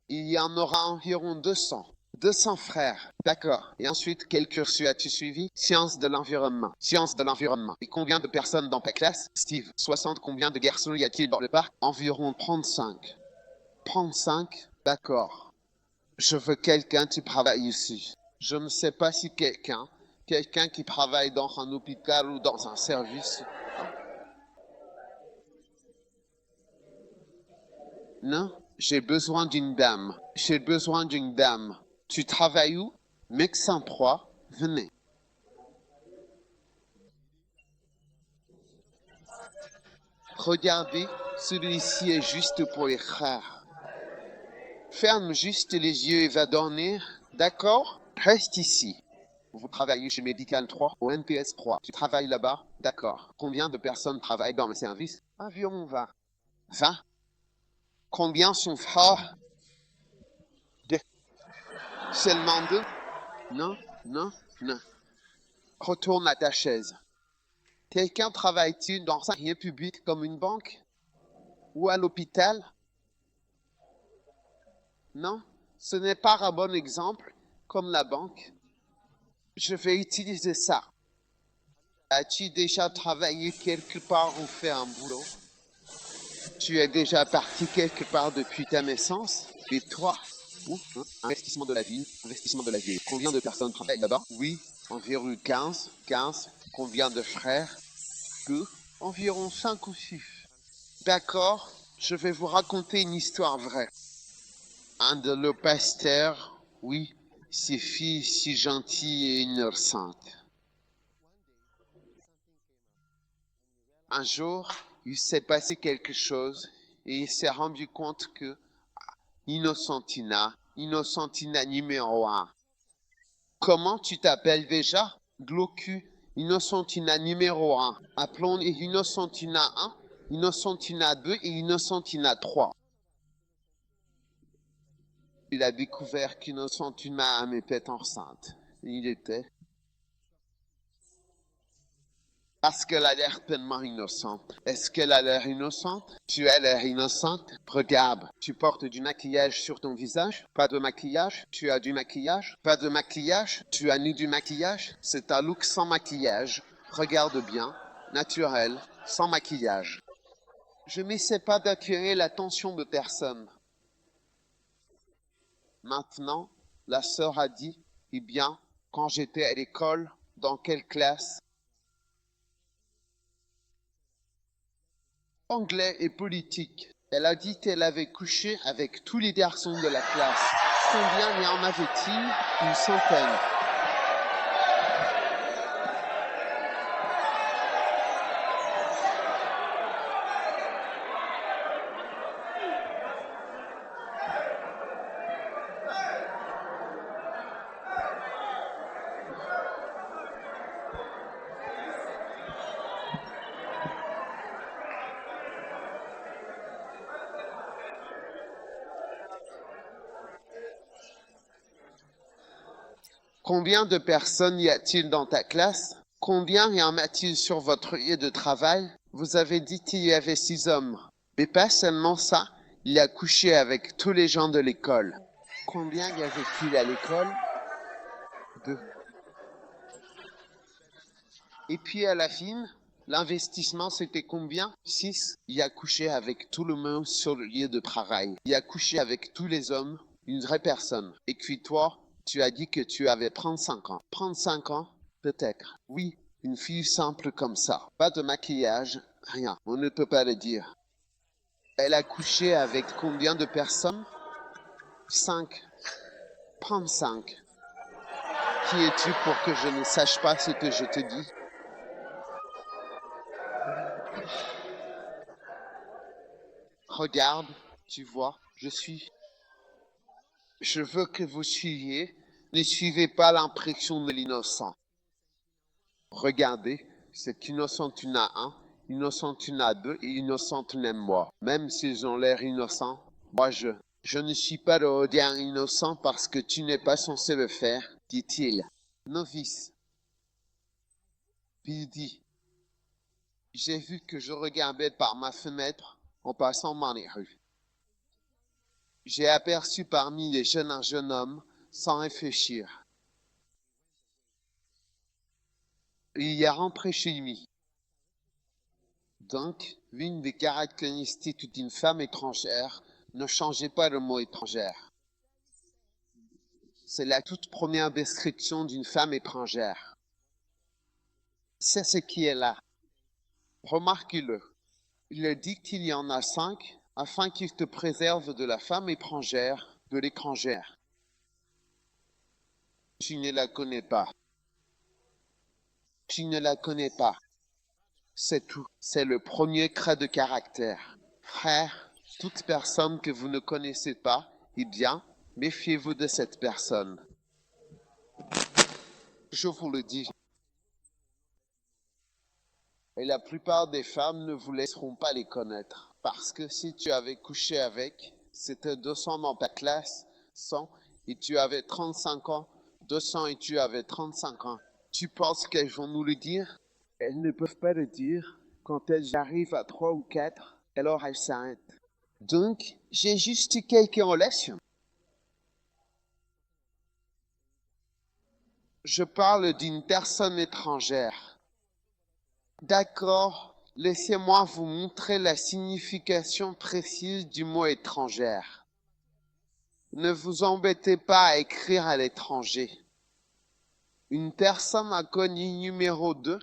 Il y en aura environ 200. 200 frères. D'accord. Et ensuite, quel cursus as-tu suivi? Sciences de l'environnement. Sciences de l'environnement. Et combien de personnes dans ta classe? Steve, 60. Combien de garçons y a-t-il dans le parc? Environ 35. 35? D'accord. Je veux quelqu'un qui travaille ici. Je ne sais pas si quelqu'un qui travaille dans un hôpital ou dans un service. Non, j'ai besoin d'une dame. J'ai besoin d'une dame. Tu travailles où? Mec 103, venez. Regardez, celui-ci est juste pour les frères. Ferme juste les yeux et va dormir, d'accord? Reste ici. Vous travaillez chez Medical 3 au NPS 3. Tu travailles là-bas? D'accord. Combien de personnes travaillent dans le service? Environ 20. 20? Combien sont frères? 2. Seulement 2? Non, non, non. Retourne à ta chaise. Quelqu'un travaille-t-il dans un lieu public comme une banque? Ou à l'hôpital? Non, ce n'est pas un bon exemple, comme la banque. Je vais utiliser ça. As-tu déjà travaillé quelque part ou fait un boulot? Tu es déjà parti quelque part depuis ta naissance? Et toi? Investissement de la ville, investissement de la ville. Combien de personnes travaillent là-bas? Oui, environ 15. 15. Combien de frères? 2. Environ 5 ou 6. D'accord, je vais vous raconter une histoire vraie. Un de nos pasteurs, oui, ses filles si gentilles et innocentes. Un jour, il s'est passé quelque chose et il s'est rendu compte que Innocentina numéro 1. Comment tu t'appelles déjà? Glocu, Innocentina numéro 1. Appelons Innocentina 1, Innocentina 2 et Innocentina 3. Il a découvert qu'Innocentina était enceinte. Il était. Parce qu'elle a l'air tellement innocente. Est-ce qu'elle a l'air innocente? Tu as l'air innocente? Regarde, tu portes du maquillage sur ton visage? Pas de maquillage? Tu as du maquillage? Pas de maquillage? Tu as ni du maquillage? C'est un look sans maquillage. Regarde bien, naturel, sans maquillage. Je n'essaie pas d'attirer l'attention de personne. Maintenant, la sœur a dit, eh bien, quand j'étais à l'école, dans quelle classe? Anglais et politique. Elle a dit qu'elle avait couché avec tous les garçons de la classe. Combien y en avait-il? Une centaine. Combien de personnes y a-t-il dans ta classe? Combien y en a-t-il sur votre lieu de travail? Vous avez dit qu'il y avait 6 hommes. Mais pas seulement ça, il a couché avec tous les gens de l'école. Combien y avait-il à l'école? 2. Et puis à la fin, l'investissement c'était combien? 6. Il a couché avec tout le monde sur le lieu de travail. Il a couché avec tous les hommes, une vraie personne. Et puis toi, tu as dit que tu avais 35 ans. 35 ans? Peut-être. Oui, une fille simple comme ça. Pas de maquillage, rien. On ne peut pas le dire. Elle a couché avec combien de personnes? 5. 35. Qui es-tu pour que je ne sache pas ce que je te dis? Regarde, tu vois, Je veux que vous suiviez. Ne suivez pas l'impression de l'innocent. Regardez, c'est innocent tu n'as un, innocent tu n'as 2 et innocent tu n'aimes moi. Même s'ils ont l'air innocents, moi je ne suis pas le regard innocent parce que tu n'es pas censé le faire, dit-il. Novice. Puis il dit, j'ai vu que je regardais par ma fenêtre en passant dans les rues. J'ai aperçu parmi les jeunes un jeune homme sans réfléchir. Il est rentré chez lui. Donc, l'une des caractéristiques d'une femme étrangère, ne changez pas le mot étrangère. C'est la toute première description d'une femme étrangère. C'est ce qui est là. Remarquez-le. Il dit qu'il y en a 5 afin qu'il te préserve de la femme étrangère, de l'étrangère. Tu ne la connais pas. Tu ne la connais pas. C'est tout. C'est le premier trait de caractère. Frère, toute personne que vous ne connaissez pas, eh bien, méfiez-vous de cette personne. Je vous le dis. Et la plupart des femmes ne vous laisseront pas les connaître. Parce que si tu avais couché avec, c'était 200 dans ta classe, 100, et tu avais 35 ans, 200 et tu avais 35 ans. Tu penses qu'elles vont nous le dire? Elles ne peuvent pas le dire. Quand elles arrivent à 3 ou 4, alors elles s'arrêtent. Donc, j'ai juste eu quelques relations. Je parle d'une personne étrangère. D'accord, laissez-moi vous montrer la signification précise du mot étrangère. Ne vous embêtez pas à écrire à l'étranger. Une personne inconnue numéro 2,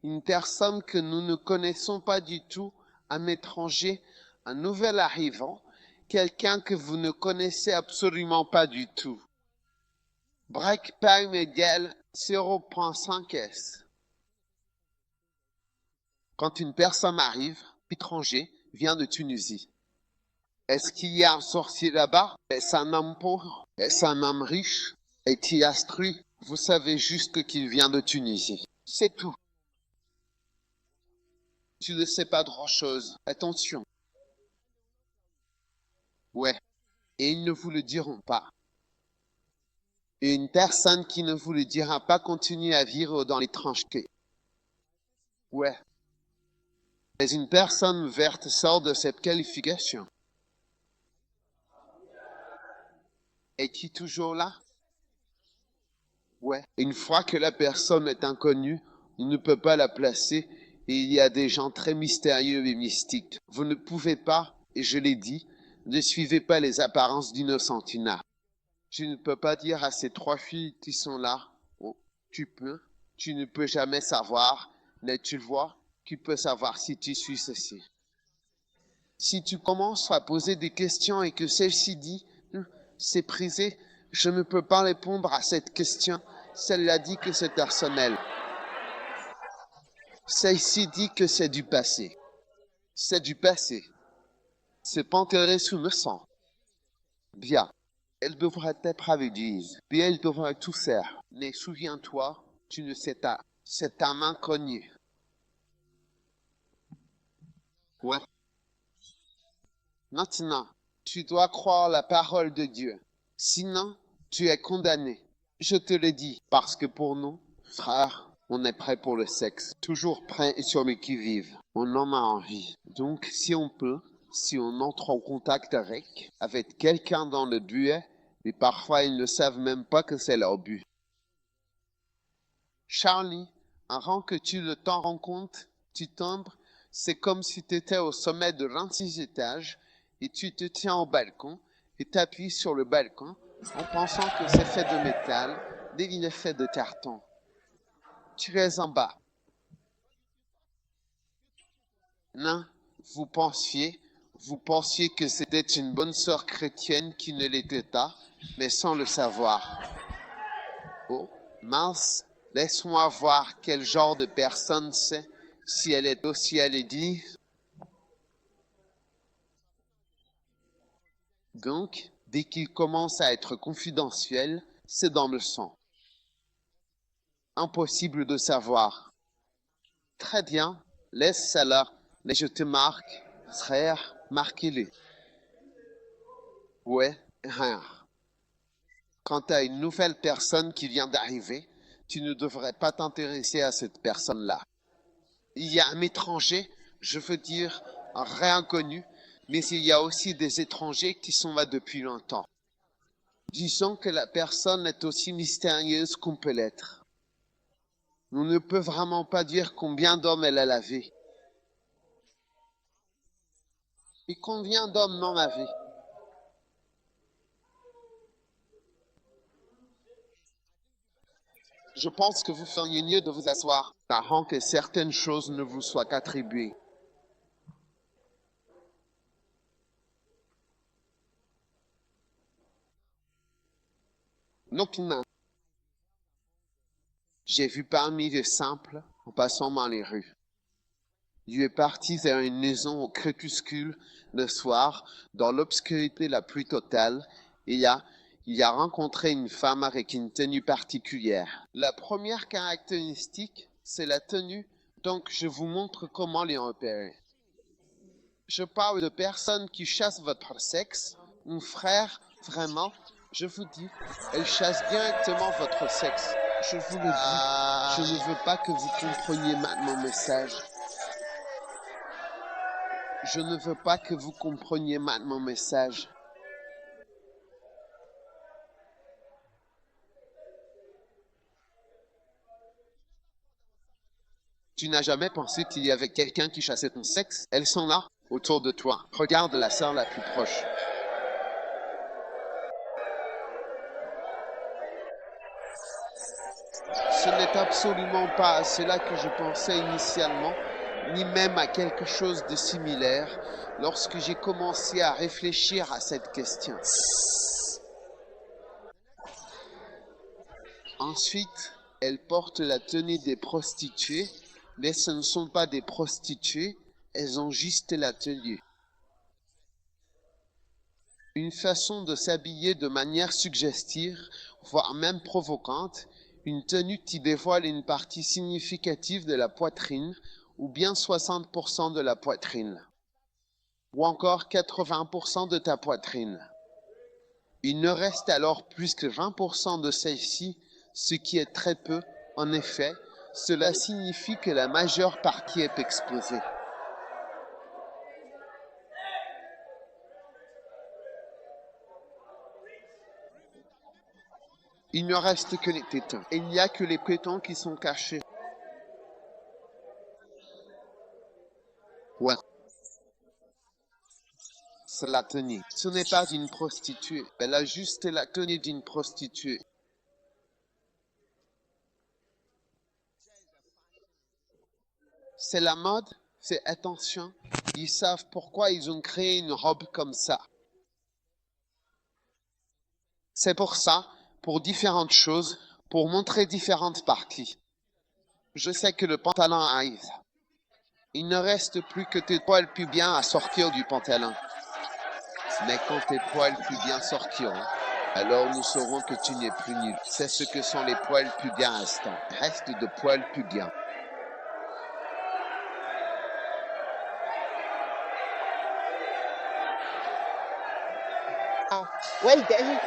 une personne que nous ne connaissons pas du tout, un étranger, un nouvel arrivant, quelqu'un que vous ne connaissez absolument pas du tout. Breakpoint égale 0.5 S. Quand une personne arrive, étranger, vient de Tunisie. Est-ce qu'il y a un sorcier là-bas? Est-ce un homme pauvre? Est-ce un homme riche? Est-il instruit? Vous savez juste qu'il vient de Tunisie. C'est tout. Tu ne sais pas grand-chose. Attention. Ouais. Et ils ne vous le diront pas. Et une personne qui ne vous le dira pas continue à vivre dans l'étrangeté. Ouais. Mais une personne verte sort de cette qualification. Es-tu toujours là? Ouais. Une fois que la personne est inconnue, on ne peut pas la placer et il y a des gens très mystérieux et mystiques. Vous ne pouvez pas, et je l'ai dit, ne suivez pas les apparences d'innocentina. Tu ne peux pas dire à ces 3 filles qui sont là, oh, tu ne peux jamais savoir, mais tu le vois, tu peux savoir si tu suis ceci. Si tu commences à poser des questions et que celle-ci dit, c'est prisé, je ne peux pas répondre à cette question, celle-là dit que c'est personnel. Celle-ci dit que c'est du passé. C'est du passé. C'est pas enterré sous le sang. Bien. Elle devrait être avec Dieu. Bien, elle devrait tout faire. Mais souviens-toi, tu ne sais pas. C'est un inconnu. Ouais. Maintenant, tu dois croire la parole de Dieu. Sinon, tu es condamné. Je te le dis, parce que pour nous, frères, on est prêt pour le sexe. Toujours prêt et sur le qui-vive. On en a envie. Donc, si on peut, si on entre en contact avec quelqu'un dans le duel, et parfois ils ne savent même pas que c'est leur but. Charlie, avant que tu ne t'en rends compte, tu tombes, c'est comme si tu étais au sommet de 26 étages et tu te tiens au balcon et t'appuies sur le balcon en pensant que c'est fait de métal, mais il est fait de carton. Tu es en bas. Non, vous pensiez que c'était une bonne sœur chrétienne qui ne l'était pas, mais sans le savoir. Oh, mince, laisse-moi voir quel genre de personne c'est, si elle est aussi à l'église. Donc, dès qu'il commence à être confidentiel, c'est dans le sang. Impossible de savoir. Très bien, laisse ça là, mais je te marque, frère, marquez-les. Ouais, rien. Quand tu as une nouvelle personne qui vient d'arriver, tu ne devrais pas t'intéresser à cette personne-là. Il y a un étranger, je veux dire un réinconnu, mais il y a aussi des étrangers qui sont là depuis longtemps. Disons que la personne est aussi mystérieuse qu'on peut l'être. On ne peut vraiment pas dire combien d'hommes elle a lavé. Et combien d'hommes n'en avaient? Je pense que vous feriez mieux de vous asseoir, avant que certaines choses ne vous soient attribuées. Donc, j'ai vu parmi les simples en passant dans les rues. Dieu est parti vers une maison au crépuscule le soir, dans l'obscurité la plus totale, et il a rencontré une femme avec une tenue particulière. La première caractéristique, c'est la tenue, donc je vous montre comment les repérer. Je parle de personnes qui chassent votre sexe. Mon frère, vraiment, je vous dis, elles chassent directement votre sexe. Je vous le dis, je ne veux pas que vous compreniez mon message. Je ne veux pas que vous compreniez mon message. Tu n'as jamais pensé qu'il y avait quelqu'un qui chassait ton sexe? Elles sont là, autour de toi. Regarde la sœur la plus proche. Ce n'est absolument pas à cela que je pensais initialement, ni même à quelque chose de similaire, lorsque j'ai commencé à réfléchir à cette question. Ensuite, elles portent la tenue des prostituées, mais ce ne sont pas des prostituées, elles ont juste la tenue. Une façon de s'habiller de manière suggestive, voire même provocante, une tenue qui dévoile une partie significative de la poitrine, ou bien 60% de la poitrine, ou encore 80% de ta poitrine. Il ne reste alors plus que 20% de celle-ci, ce qui est très peu. En effet, cela signifie que la majeure partie est exposée. Il ne reste que les tétons. Il n'y a que les tétons qui sont cachés. Ouais. C'est la tenue. Ce n'est pas une prostituée. Elle a juste la tenue d'une prostituée. C'est la mode, c'est attention. Ils savent pourquoi ils ont créé une robe comme ça. C'est pour ça, pour différentes choses, pour montrer différentes parties. Je sais que le pantalon arrive. Il ne reste plus que tes poils pubiens à sortir du pantalon. Mais quand tes poils pubiens sortiront, alors nous saurons que tu n'es plus nul. C'est ce que sont les poils pubiens restants. Reste de poils pubiens. Ah, well then.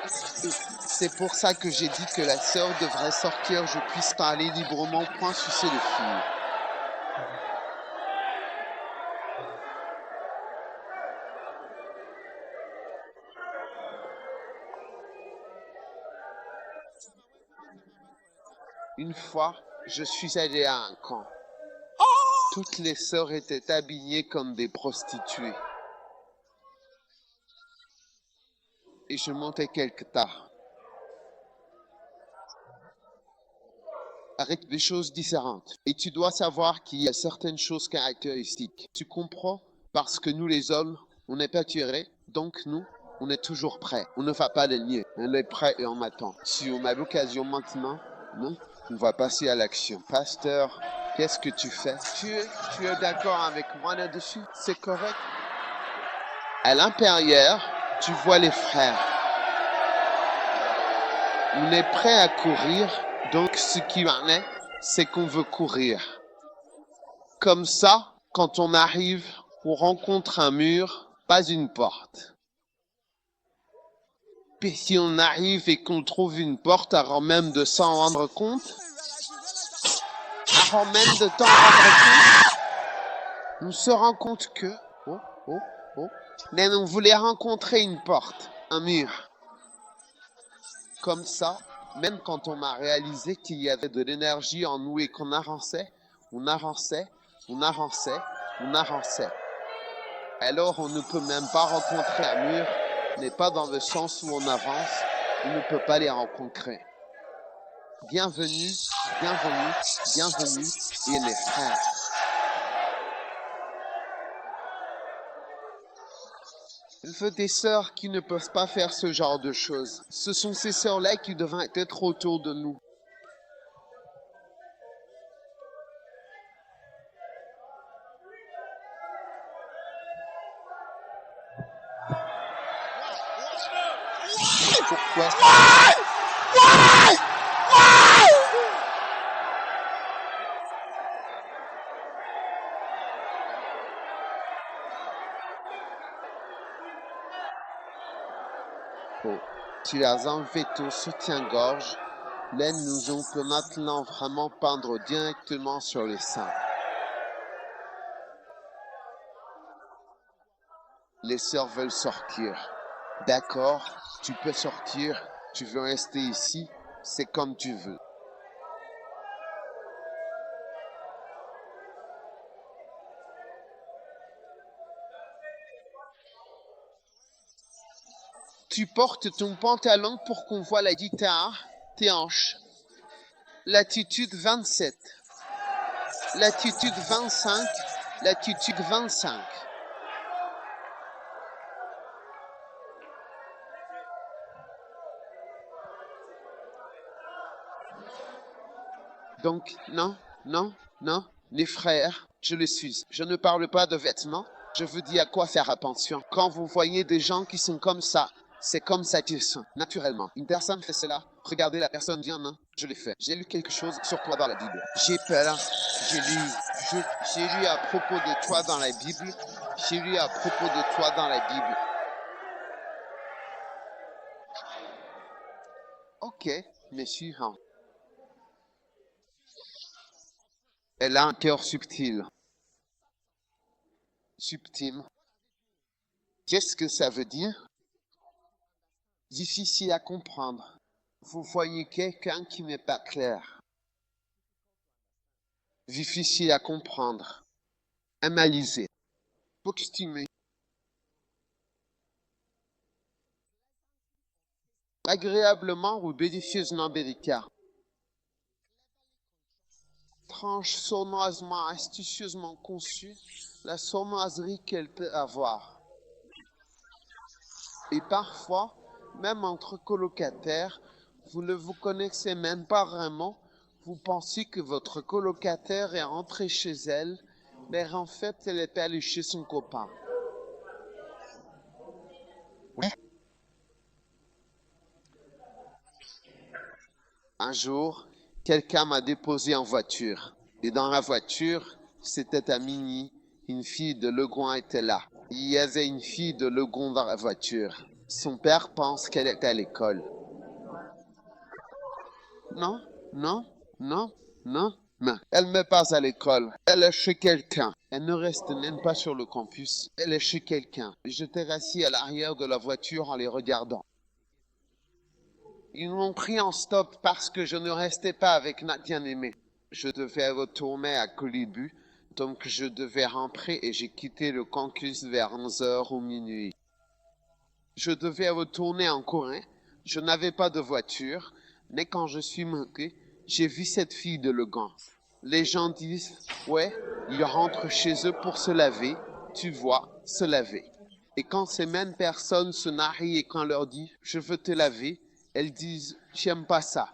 C'est pour ça que j'ai dit que la sœur devrait sortir, je puisse parler librement, point sucer de fille. Une fois, je suis allé à un camp. Toutes les sœurs étaient habillées comme des prostituées. Et je montais quelque tard. Avec des choses différentes. Et tu dois savoir qu'il y a certaines choses caractéristiques. Tu comprends? Parce que nous les hommes, on n'est pas tirés, donc nous, on est toujours prêts. On ne va pas le nier. On est prêt et on m'attend. Si on a l'occasion maintenant, non, on va passer à l'action. Pasteur, qu'est-ce que tu fais? Tu es d'accord avec moi là-dessus? C'est correct? À l'intérieur, tu vois les frères. On est prêt à courir, donc ce qui en est, c'est qu'on veut courir. Comme ça, quand on arrive, on rencontre un mur, pas une porte. Puis si on arrive et qu'on trouve une porte avant même de s'en rendre compte, avant même de t'en rendre compte, on se rend compte que, mais on voulait rencontrer une porte, un mur. Comme ça, même quand on a réalisé qu'il y avait de l'énergie en nous et qu'on avançait, on avançait, on avançait, on avançait. Alors on ne peut même pas rencontrer un mur, mais pas dans le sens où on avance, on ne peut pas les rencontrer. Bienvenue, bienvenue, bienvenue, et mes frères. Il faut des sœurs qui ne peuvent pas faire ce genre de choses. Ce sont ces sœurs-là qui devraient être autour de nous. Pourquoi? Oh. Tu as enlevé ton soutien-gorge. Là, nous allons maintenant vraiment peindre directement sur les seins. Les sœurs veulent sortir. D'accord, tu peux sortir. Tu veux rester ici, c'est comme tu veux. Tu portes ton pantalon pour qu'on voit la guitare, tes hanches. Latitude 27. Latitude 25. Latitude 25. Donc, non, non, non, les frères, je le suis. Je ne parle pas de vêtements. Je vous dis à quoi faire attention. Quand vous voyez des gens qui sont comme ça, c'est comme ça qu'ils sont, naturellement. Une personne fait cela, regardez la personne dit non, je l'ai fait. J'ai lu quelque chose sur toi dans la Bible. J'ai peur, j'ai lu à propos de toi dans la Bible. J'ai lu à propos de toi dans la Bible. Ok, mais suivant. Elle a un cœur subtil. Subtil. Qu'est-ce que ça veut dire? Difficile à comprendre. Vous voyez quelqu'un qui n'est pas clair. Difficile à comprendre. Analyser. Estimer. Agréablement ou délicieusement délicat. Tranche sournoisement, astucieusement conçue, la sournoiserie qu'elle peut avoir. Et parfois, même entre colocataires, vous ne vous connaissez même pas vraiment. Vous pensez que votre colocataire est rentré chez elle, mais en fait, elle est allée chez son copain. Un jour, quelqu'un m'a déposé en voiture. Et dans la voiture, c'était à Mini. Une fille de Legon était là. Il y avait une fille de Legon dans la voiture. Son père pense qu'elle est à l'école. Non, non, non, non, non. Elle n'est pas à l'école. Elle est chez quelqu'un. Elle ne reste même pas sur le campus. Elle est chez quelqu'un. J'étais assis à l'arrière de la voiture en les regardant. Ils m'ont pris en stop parce que je ne restais pas avec ma bien-aimée. Je devais retourner à Colibu, donc je devais rentrer et j'ai quitté le campus vers 11h ou minuit. Je devais retourner en Corée. Je n'avais pas de voiture, mais quand je suis monté, j'ai vu cette fille de Legon. Les gens disent, ouais, ils rentrent chez eux pour se laver, tu vois, se laver. Et quand ces mêmes personnes se marient et qu'on leur dit, je veux te laver, elles disent, j'aime pas ça,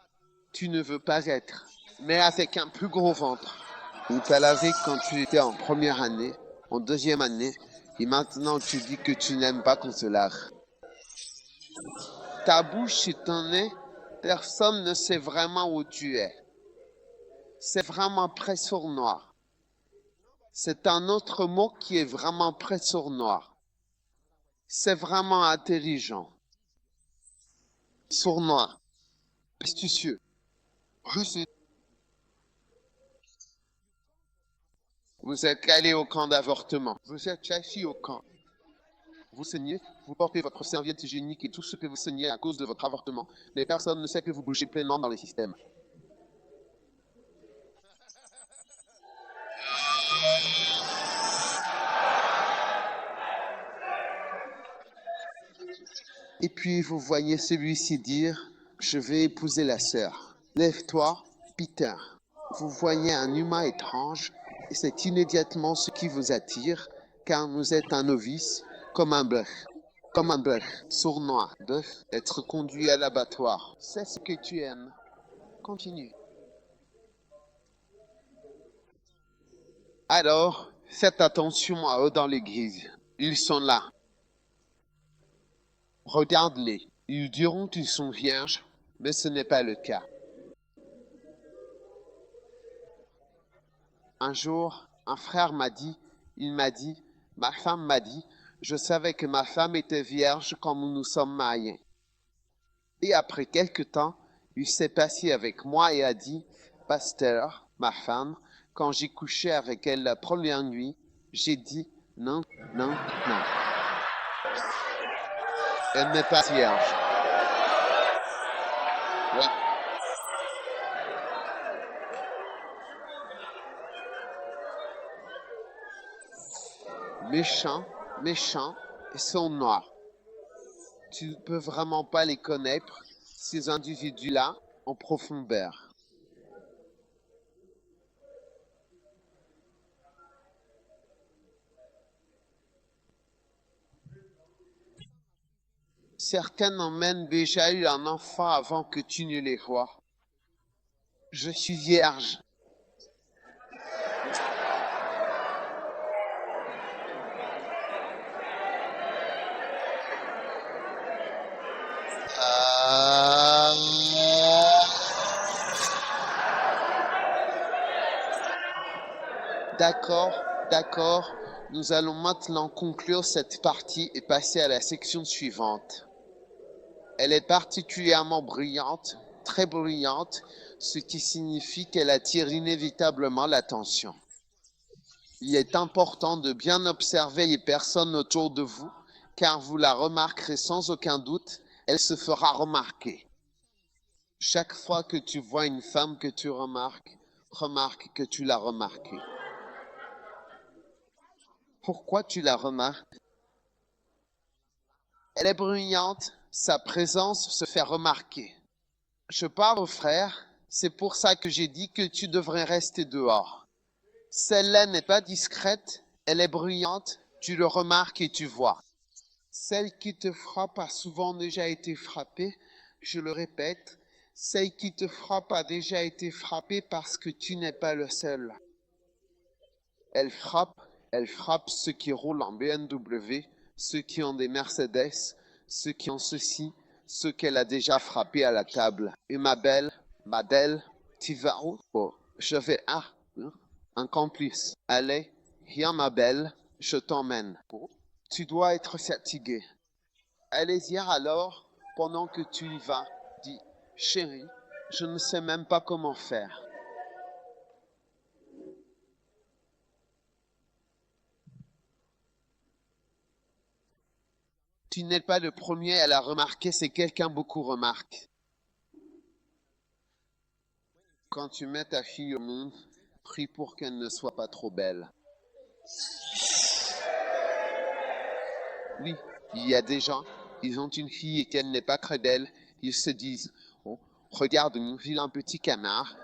tu ne veux pas être, mais avec un plus gros ventre. On t'a lavé quand tu étais en première année, en deuxième année, et maintenant tu dis que tu n'aimes pas qu'on se lave. Ta bouche et ton nez, personne ne sait vraiment où tu es. C'est vraiment très sournois. C'est un autre mot qui est vraiment très sournois. C'est vraiment intelligent. Sournois. Astucieux. Rusé. Vous êtes allé au camp d'avortement. Vous êtes assis au camp. Vous saignez, vous portez votre serviette hygiénique et tout ce que vous saignez à cause de votre avortement. Les personnes ne savent que vous bougez pleinement dans les systèmes. Et puis vous voyez celui-ci dire, je vais épouser la sœur. Lève-toi, Peter. Vous voyez un humain étrange, et c'est immédiatement ce qui vous attire, car vous êtes un novice, comme un bœuf, sournois, bœuf, être conduit à l'abattoir. C'est ce que tu aimes. Continue. Alors, faites attention à eux dans l'église. Ils sont là. Regarde-les. Ils diront qu'ils sont vierges, mais ce n'est pas le cas. Un jour, un frère m'a dit, ma femme m'a dit, je savais que ma femme était vierge quand nous nous sommes mariés. Et après quelque temps, il s'est passé avec moi et a dit, pasteur, ma femme, quand j'ai couché avec elle la première nuit, j'ai dit, non, non, non. Elle n'est pas vierge. Ouais. Méchants, et sont noirs. Tu ne peux vraiment pas les connaître, ces individus-là, en profondeur. Certaines ont même déjà eu un enfant avant que tu ne les vois. Je suis vierge. D'accord. Nous allons maintenant conclure cette partie et passer à la section suivante. Elle est particulièrement brillante, très brillante, ce qui signifie qu'elle attire inévitablement l'attention. Il est important de bien observer les personnes autour de vous, car vous la remarquerez sans aucun doute, elle se fera remarquer. Chaque fois que tu vois une femme que tu remarques, remarque que tu l'as remarquée. Pourquoi tu la remarques? Elle est bruyante, sa présence se fait remarquer. Je parle aux frères, c'est pour ça que j'ai dit que tu devrais rester dehors. Celle-là n'est pas discrète, elle est bruyante, tu le remarques et tu vois. Celle qui te frappe a souvent déjà été frappée, je le répète, celle qui te frappe a déjà été frappée parce que tu n'es pas le seul. Elle frappe ceux qui roulent en BMW, ceux qui ont des Mercedes, ceux qui ont ceci, ceux qu'elle a déjà frappés à la table. Et ma belle, tu vas où? Oh, je vais un complice. Allez, viens ma belle, je t'emmène. Oh, tu dois être fatiguée. Allez-y alors, pendant que tu y vas, dis, chérie, je ne sais même pas comment faire. Tu n'es pas le premier à la remarquer, c'est quelqu'un beaucoup remarque. Quand tu mets ta fille au monde, prie pour qu'elle ne soit pas trop belle. Oui, il y a des gens, ils ont une fille et qu'elle n'est pas très belle, ils se disent, oh, regarde un vilain petit canard.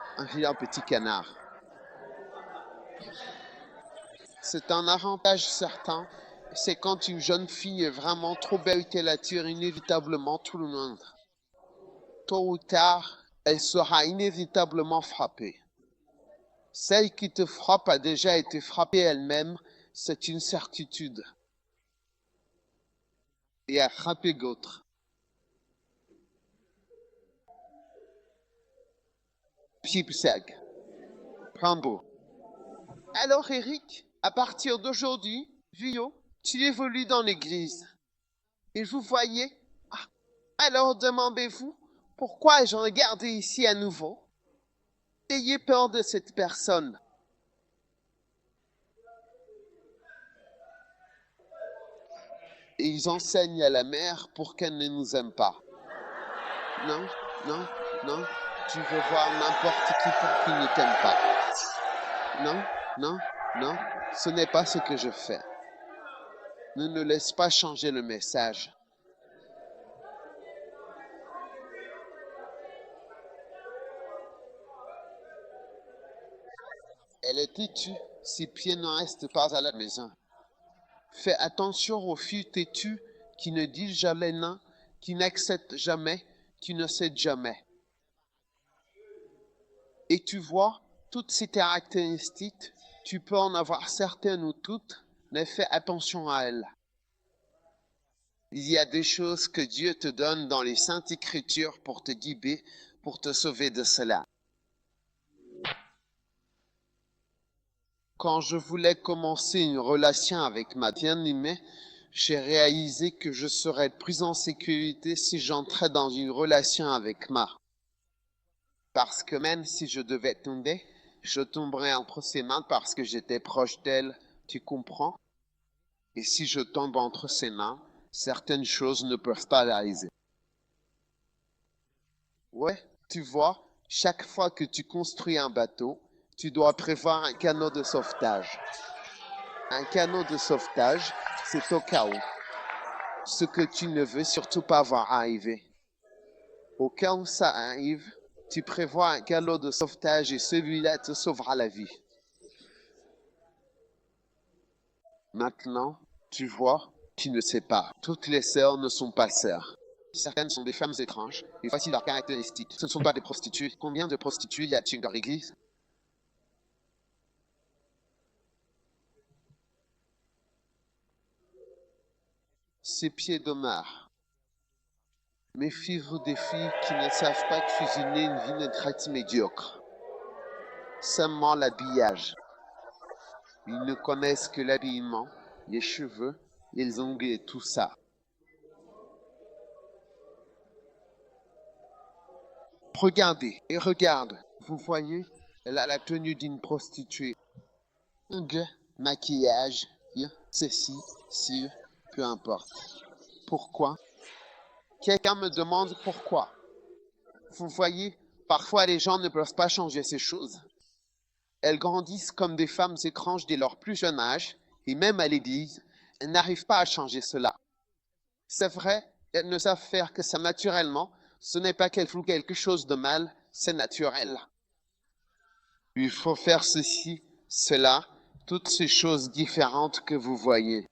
C'est un avantage certain, c'est quand une jeune fille est vraiment trop belle qu'elle attire inévitablement tout le monde. Tôt ou tard, elle sera inévitablement frappée. Celle qui te frappe a déjà été frappée elle-même, c'est une certitude. Et a frappé d'autres. Pipseg. Rambo. Alors Eric, à partir d'aujourd'hui, Vio, tu évolues dans l'église. Et vous voyez? Alors demandez-vous, pourquoi ai-je regardé ici à nouveau? Ayez peur de cette personne. et ils enseignent à la mer pour qu'elle ne nous aime pas. Non, non, non, tu veux voir n'importe qui pour qu'il ne t'aime pas. Non, non, non, ce n'est pas ce que je fais. Ne nous laisse pas changer le message. Elle est têtue, ses pieds ne restent pas à la maison. Fais attention aux filles têtues qui ne disent jamais non, qui n'acceptent jamais, qui ne cèdent jamais. Et tu vois, toutes ces caractéristiques, tu peux en avoir certaines ou toutes, mais fais attention à elles. Il y a des choses que Dieu te donne dans les Saintes Écritures pour te guider, pour te sauver de cela. Quand je voulais commencer une relation avec ma bien-aimée, j'ai réalisé que je serais plus en sécurité si j'entrais dans une relation avec Ma. Parce que même si je devais tomber, je tomberais entre ses mains parce que j'étais proche d'elle, tu comprends? Et si je tombe entre ses mains, certaines choses ne peuvent pas réaliser. Ouais, tu vois, chaque fois que tu construis un bateau, tu dois prévoir un canot de sauvetage. Un canot de sauvetage, c'est au cas où. Ce que tu ne veux surtout pas voir arriver. Au cas où ça arrive, tu prévois un canot de sauvetage et celui-là te sauvera la vie. Maintenant, tu vois, tu ne sais pas. Toutes les sœurs ne sont pas sœurs. Certaines sont des femmes étranges, et voici leurs caractéristiques. Ce ne sont pas des prostituées. Combien de prostituées y a-t-il dans l'église? Ces pieds de mar. Méfiez-vous des filles qui ne savent pas cuisiner une vinaigrette médiocre. Seulement l'habillage. Ils ne connaissent que l'habillement, les cheveux, les ongles et tout ça. Regardez et regarde. Vous voyez, elle a la tenue d'une prostituée. Ongles, maquillage, ceci, ci, peu importe. Pourquoi? Quelqu'un me demande pourquoi. Vous voyez, parfois les gens ne peuvent pas changer ces choses. Elles grandissent comme des femmes étranges dès leur plus jeune âge, et même à l'église, elles n'arrivent pas à changer cela. C'est vrai, elles ne savent faire que ça naturellement. Ce n'est pas qu'elles font quelque chose de mal, c'est naturel. Il faut faire ceci, cela, toutes ces choses différentes que vous voyez.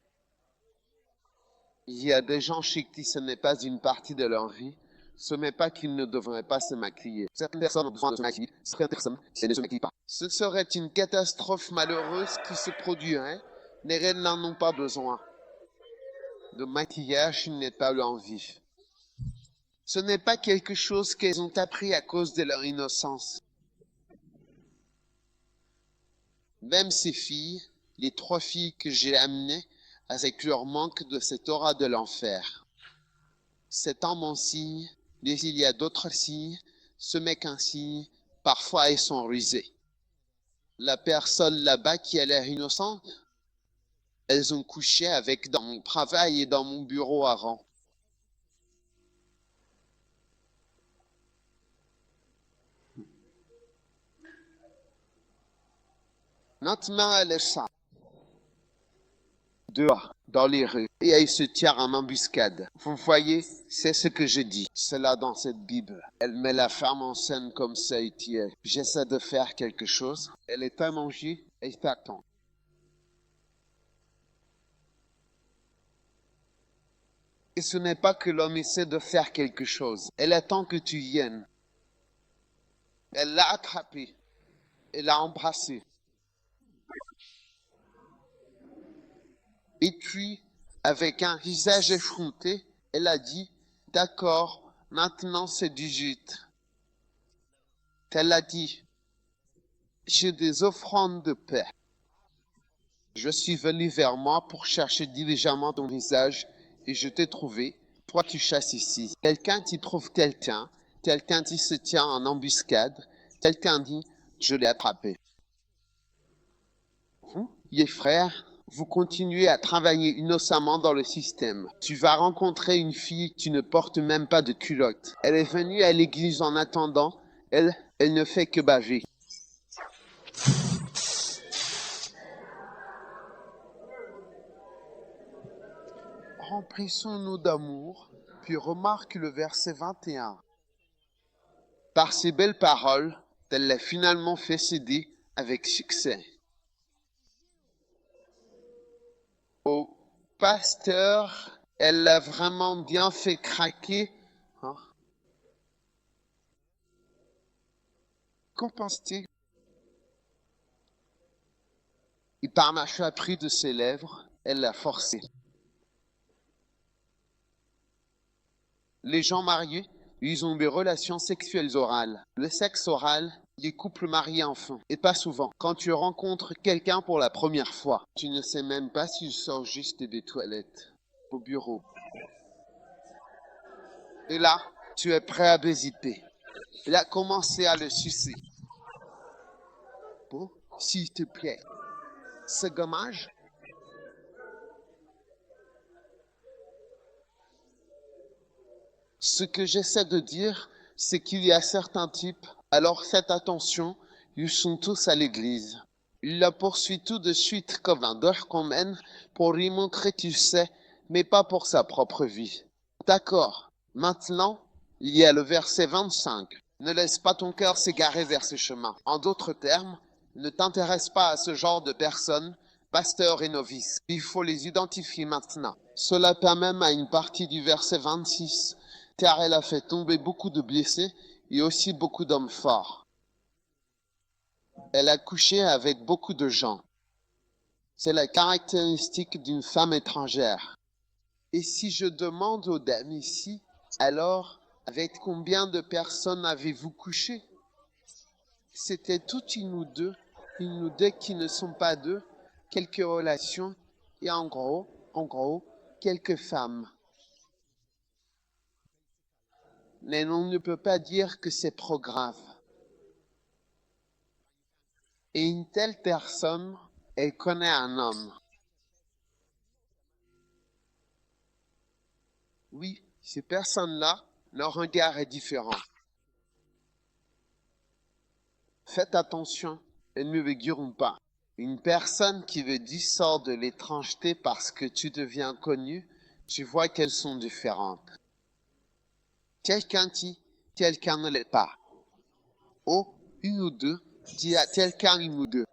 Il y a des gens chez qui ce n'est pas une partie de leur vie. Ce n'est pas qu'ils ne devraient pas se maquiller. Certaines personnes ont besoin de se maquiller, certaines personnes ne se maquillent pas. Ce serait une catastrophe malheureuse qui se produirait. Les reines n'en ont pas besoin. Le maquillage n'est pas l'envie. Ce n'est pas quelque chose qu'elles ont appris à cause de leur innocence. Même ces filles, les 3 filles que j'ai amenées, avec leur manque de cette aura de l'enfer. Cet homme en signe, mais il y a d'autres signes, ce mec en signe, parfois ils sont rusés. La personne là-bas qui a l'air innocente, elles ont couché avec dans mon travail et dans mon bureau avant. Maintenant, elle est ça. Dehors, dans les rues, et elle se tient en embuscade. Vous voyez, c'est ce que je dis. C'est là dans cette Bible. Elle met la femme en scène comme ça et tient. J'essaie de faire quelque chose. Elle est à manger et t'attend. Et ce n'est pas que l'homme essaie de faire quelque chose. Elle attend que tu viennes. Elle l'a attrapé. Elle l'a embrassé. Et puis, avec un visage effronté, elle a dit, « D'accord, maintenant c'est 18. » Elle a dit, « J'ai des offrandes de paix. Je suis venu vers moi pour chercher diligemment ton visage et je t'ai trouvé. Toi, tu chasses ici. Quelqu'un qui trouve quelqu'un qui se tient en embuscade, quelqu'un dit, je l'ai attrapé. Vous, les frères, vous continuez à travailler innocemment dans le système. Tu vas rencontrer une fille qui ne porte même pas de culotte. Elle est venue à l'église en attendant. Elle ne fait que baver. Remplissons-nous d'amour, puis remarque le verset 21. Par ces belles paroles, elle l'a finalement fait céder avec succès. Au pasteur, elle l'a vraiment bien fait craquer. Hein? Qu'en penses-tu? Et par ma pris de ses lèvres, elle l'a forcé. Les gens mariés, ils ont des relations sexuelles orales. Le sexe oral, les couples mariés enfin, et pas souvent. Quand tu rencontres quelqu'un pour la première fois, tu ne sais même pas s'il sort juste des toilettes au bureau. Et là, tu es prêt à baiser. Il a commencé à le sucer. Bon, s'il te plaît, c'est dommage. Ce que j'essaie de dire, c'est qu'il y a certains types, alors faites attention, ils sont tous à l'église. Il la poursuit tout de suite comme un doorkommen pour lui montrer qu'il sait, mais pas pour sa propre vie. D'accord. Maintenant, il y a le verset 25. Ne laisse pas ton cœur s'égarer vers ce chemin. En d'autres termes, ne t'intéresse pas à ce genre de personnes, pasteurs et novices. Il faut les identifier maintenant. Cela permet à une partie du verset 26, car elle a fait tomber beaucoup de blessés et aussi beaucoup d'hommes forts. Elle a couché avec beaucoup de gens. C'est la caractéristique d'une femme étrangère. Et si je demande aux dames ici, alors, avec combien de personnes avez-vous couché? C'était toutes une ou deux qui ne sont pas deux, quelques relations, et en gros, quelques femmes. Mais on ne peut pas dire que c'est trop grave. Et une telle personne, elle connaît un homme. Oui, ces personnes-là, leur regard est différent. Faites attention, elles ne le diront pas. Une personne qui veut dire sort de l'étrangeté parce que tu deviens connu, tu vois qu'elles sont différentes. Quelqu'un dit, quelqu'un ne l'est pas. Oh, une ou deux, dis à quelqu'un une ou deux.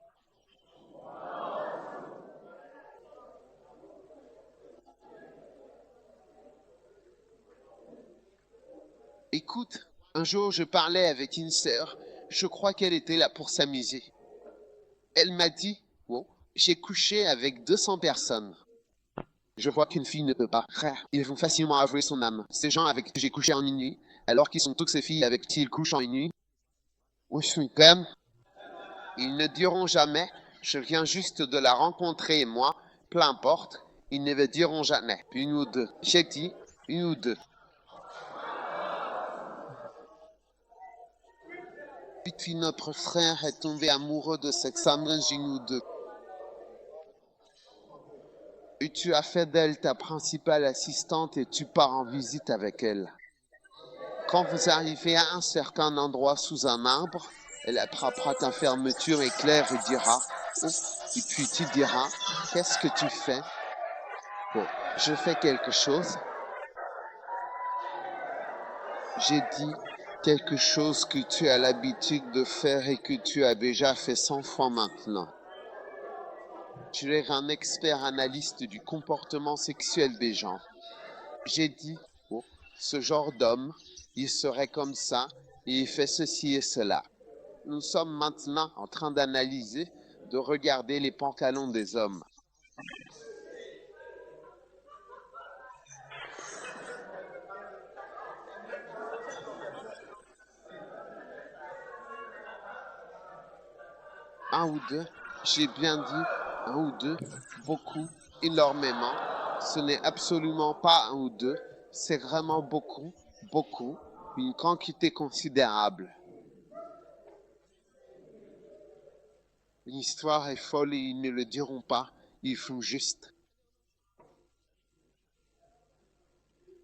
Écoute, un jour je parlais avec une sœur, je crois qu'elle était là pour s'amuser. Elle m'a dit, oh, j'ai couché avec 200 personnes. Je vois qu'une fille ne peut pas. Frère, ils vont facilement avouer son âme. Ces gens avec qui j'ai couché en une nuit, alors qu'ils sont toutes ces filles avec qui ils couchent en une nuit, où je suis comme, ils ne diront jamais, je viens juste de la rencontrer et moi, peu importe, ils ne le diront jamais. Une ou deux. J'ai dit, une ou deux. Puis notre frère est tombé amoureux de cette femme une ou deux. Et tu as fait d'elle ta principale assistante et tu pars en visite avec elle. Quand vous arrivez à un certain endroit sous un arbre, elle attrapera ta fermeture éclair et dira, oh, et puis tu diras, qu'est-ce que tu fais? Bon, je fais quelque chose. J'ai dit quelque chose que tu as l'habitude de faire et que tu as déjà fait 100 fois maintenant. Tu es un expert analyste du comportement sexuel des gens. J'ai dit, oh, ce genre d'homme, il serait comme ça et il fait ceci et cela. Nous sommes maintenant en train d'analyser, de regarder les pantalons des hommes. Un ou deux, j'ai bien dit un ou deux, beaucoup, énormément. Ce n'est absolument pas un ou deux, c'est vraiment beaucoup, beaucoup, une quantité considérable. L'histoire est folle et ils ne le diront pas. ils font juste.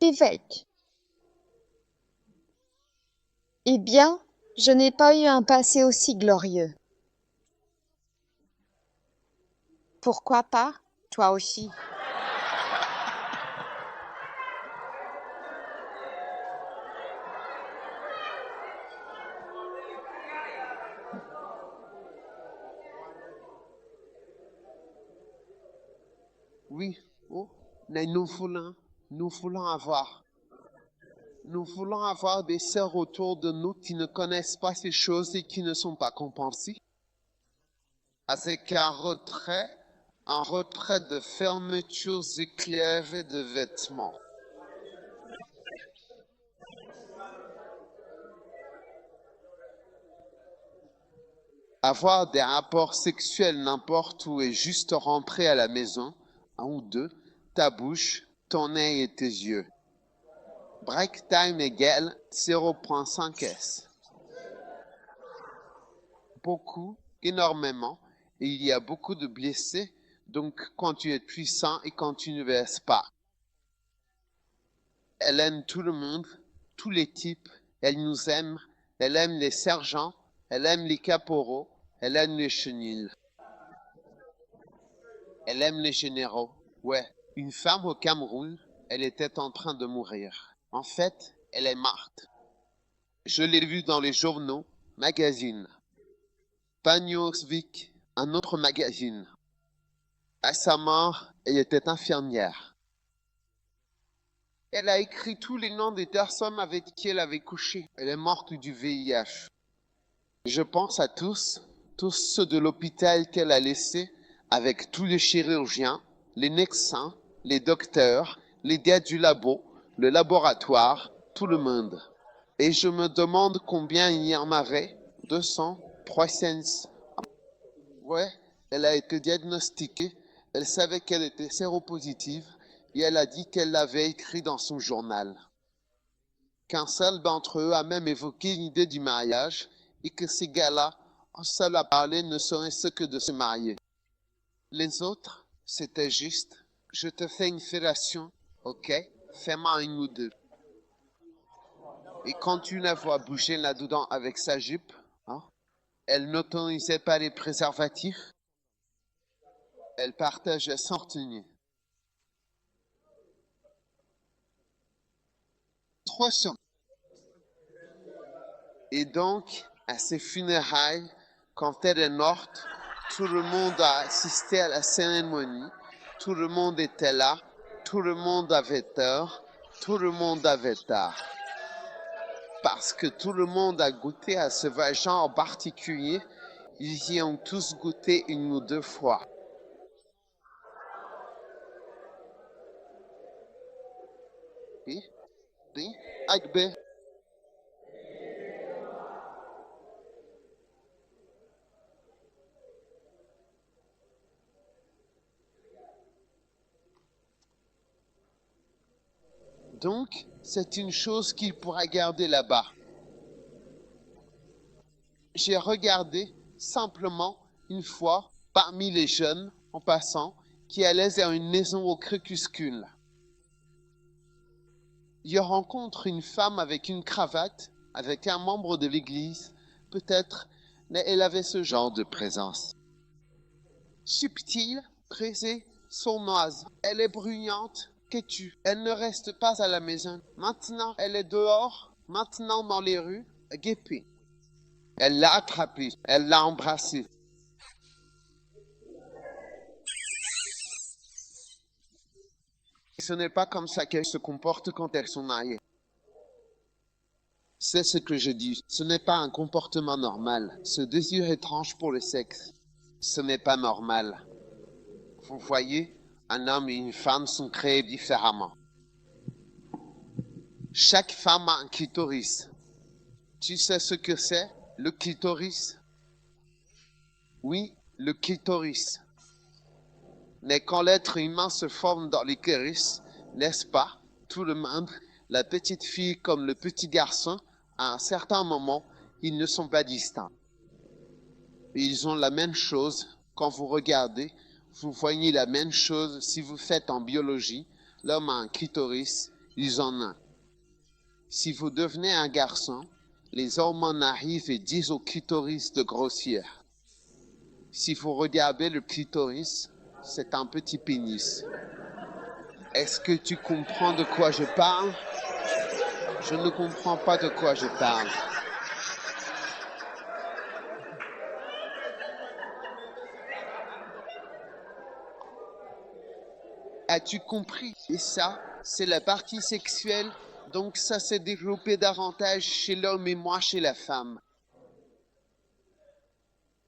Évêque. Eh bien, je n'ai pas eu un passé aussi glorieux. Pourquoi pas? Toi aussi. Oui, oh, mais nous voulons avoir des sœurs autour de nous qui ne connaissent pas ces choses et qui ne sont pas compréhensibles. Avec un retrait de fermetures éclairées de vêtements. Avoir des rapports sexuels n'importe où et juste rentrer à la maison, un ou deux, ta bouche, ton nez et tes yeux. Break time égale 0.5 S. Beaucoup, énormément, et il y a beaucoup de blessés, donc quand tu es puissant et quand tu ne baisses pas. Elle aime tout le monde, tous les types, elle nous aime, elle aime les sergents, elle aime les caporaux, elle aime les chenilles. Elle aime les généraux. Ouais, une femme au Cameroun, elle était en train de mourir. En fait, elle est morte. Je l'ai vue dans les journaux, magazines. Pagnosvik, un autre magazine. À sa mort, elle était infirmière. Elle a écrit tous les noms des personnes avec qui elle avait couché. Elle est morte du VIH. Je pense à tous ceux de l'hôpital qu'elle a laissés, avec tous les chirurgiens, les médecins, les docteurs, les gars du labo, le laboratoire, tout le monde. Et je me demande combien il y en avait. 200, 300. Ouais, elle a été diagnostiquée. Elle savait qu'elle était séropositive et elle a dit qu'elle l'avait écrit dans son journal. Qu'un seul d'entre eux a même évoqué l'idée du mariage et que ces gars-là, en seul à parler, ne sauraient ce que de se marier. Les autres, c'était juste, je te fais une fellation, ok? Fais-moi une ou deux. Et quand tu la vois bouger là-dedans avec sa jupe, hein, elle n'autorisait pas les préservatifs, elle partageait sans retenue. 300. Et donc, à ses funérailles, quand elle est morte, tout le monde a assisté à la cérémonie, tout le monde était là, tout le monde avait tort, tout le monde avait tort. Parce que tout le monde a goûté à ce vagin en particulier, ils y ont tous goûté une ou deux fois. Oui, Agbe. Donc, c'est une chose qu'il pourra garder là-bas. J'ai regardé simplement une fois parmi les jeunes, en passant, qui allaient vers une maison au crépuscule. Je rencontre une femme avec une cravate, avec un membre de l'église, peut-être, mais elle avait ce genre de présence. Subtile, pressée, sournoise. Elle est bruyante, têtue. Elle ne reste pas à la maison. Maintenant, elle est dehors, maintenant dans les rues, guépée. Elle l'a attrapé, elle l'a embrassé. Ce n'est pas comme ça qu'elles se comportent quand elles sont mariées. C'est ce que je dis. Ce n'est pas un comportement normal. Ce désir étrange pour le sexe, ce n'est pas normal. Vous voyez, un homme et une femme sont créés différemment. Chaque femme a un clitoris. Tu sais ce que c'est, le clitoris? Oui, le clitoris. Mais quand l'être humain se forme dans l'utérus, n'est-ce pas, tout le monde, la petite fille comme le petit garçon, à un certain moment, ils ne sont pas distincts. Ils ont la même chose quand vous regardez, vous voyez la même chose si vous faites en biologie. L'homme a un clitoris, ils en ont un. Si vous devenez un garçon, les hormones arrivent et disent au clitoris de grossir. Si vous regardez le clitoris, c'est un petit pénis. Est-ce que tu comprends de quoi je parle? Je ne comprends pas de quoi je parle. As-tu compris? Et ça, c'est la partie sexuelle, donc ça s'est développé davantage chez l'homme et moi chez la femme.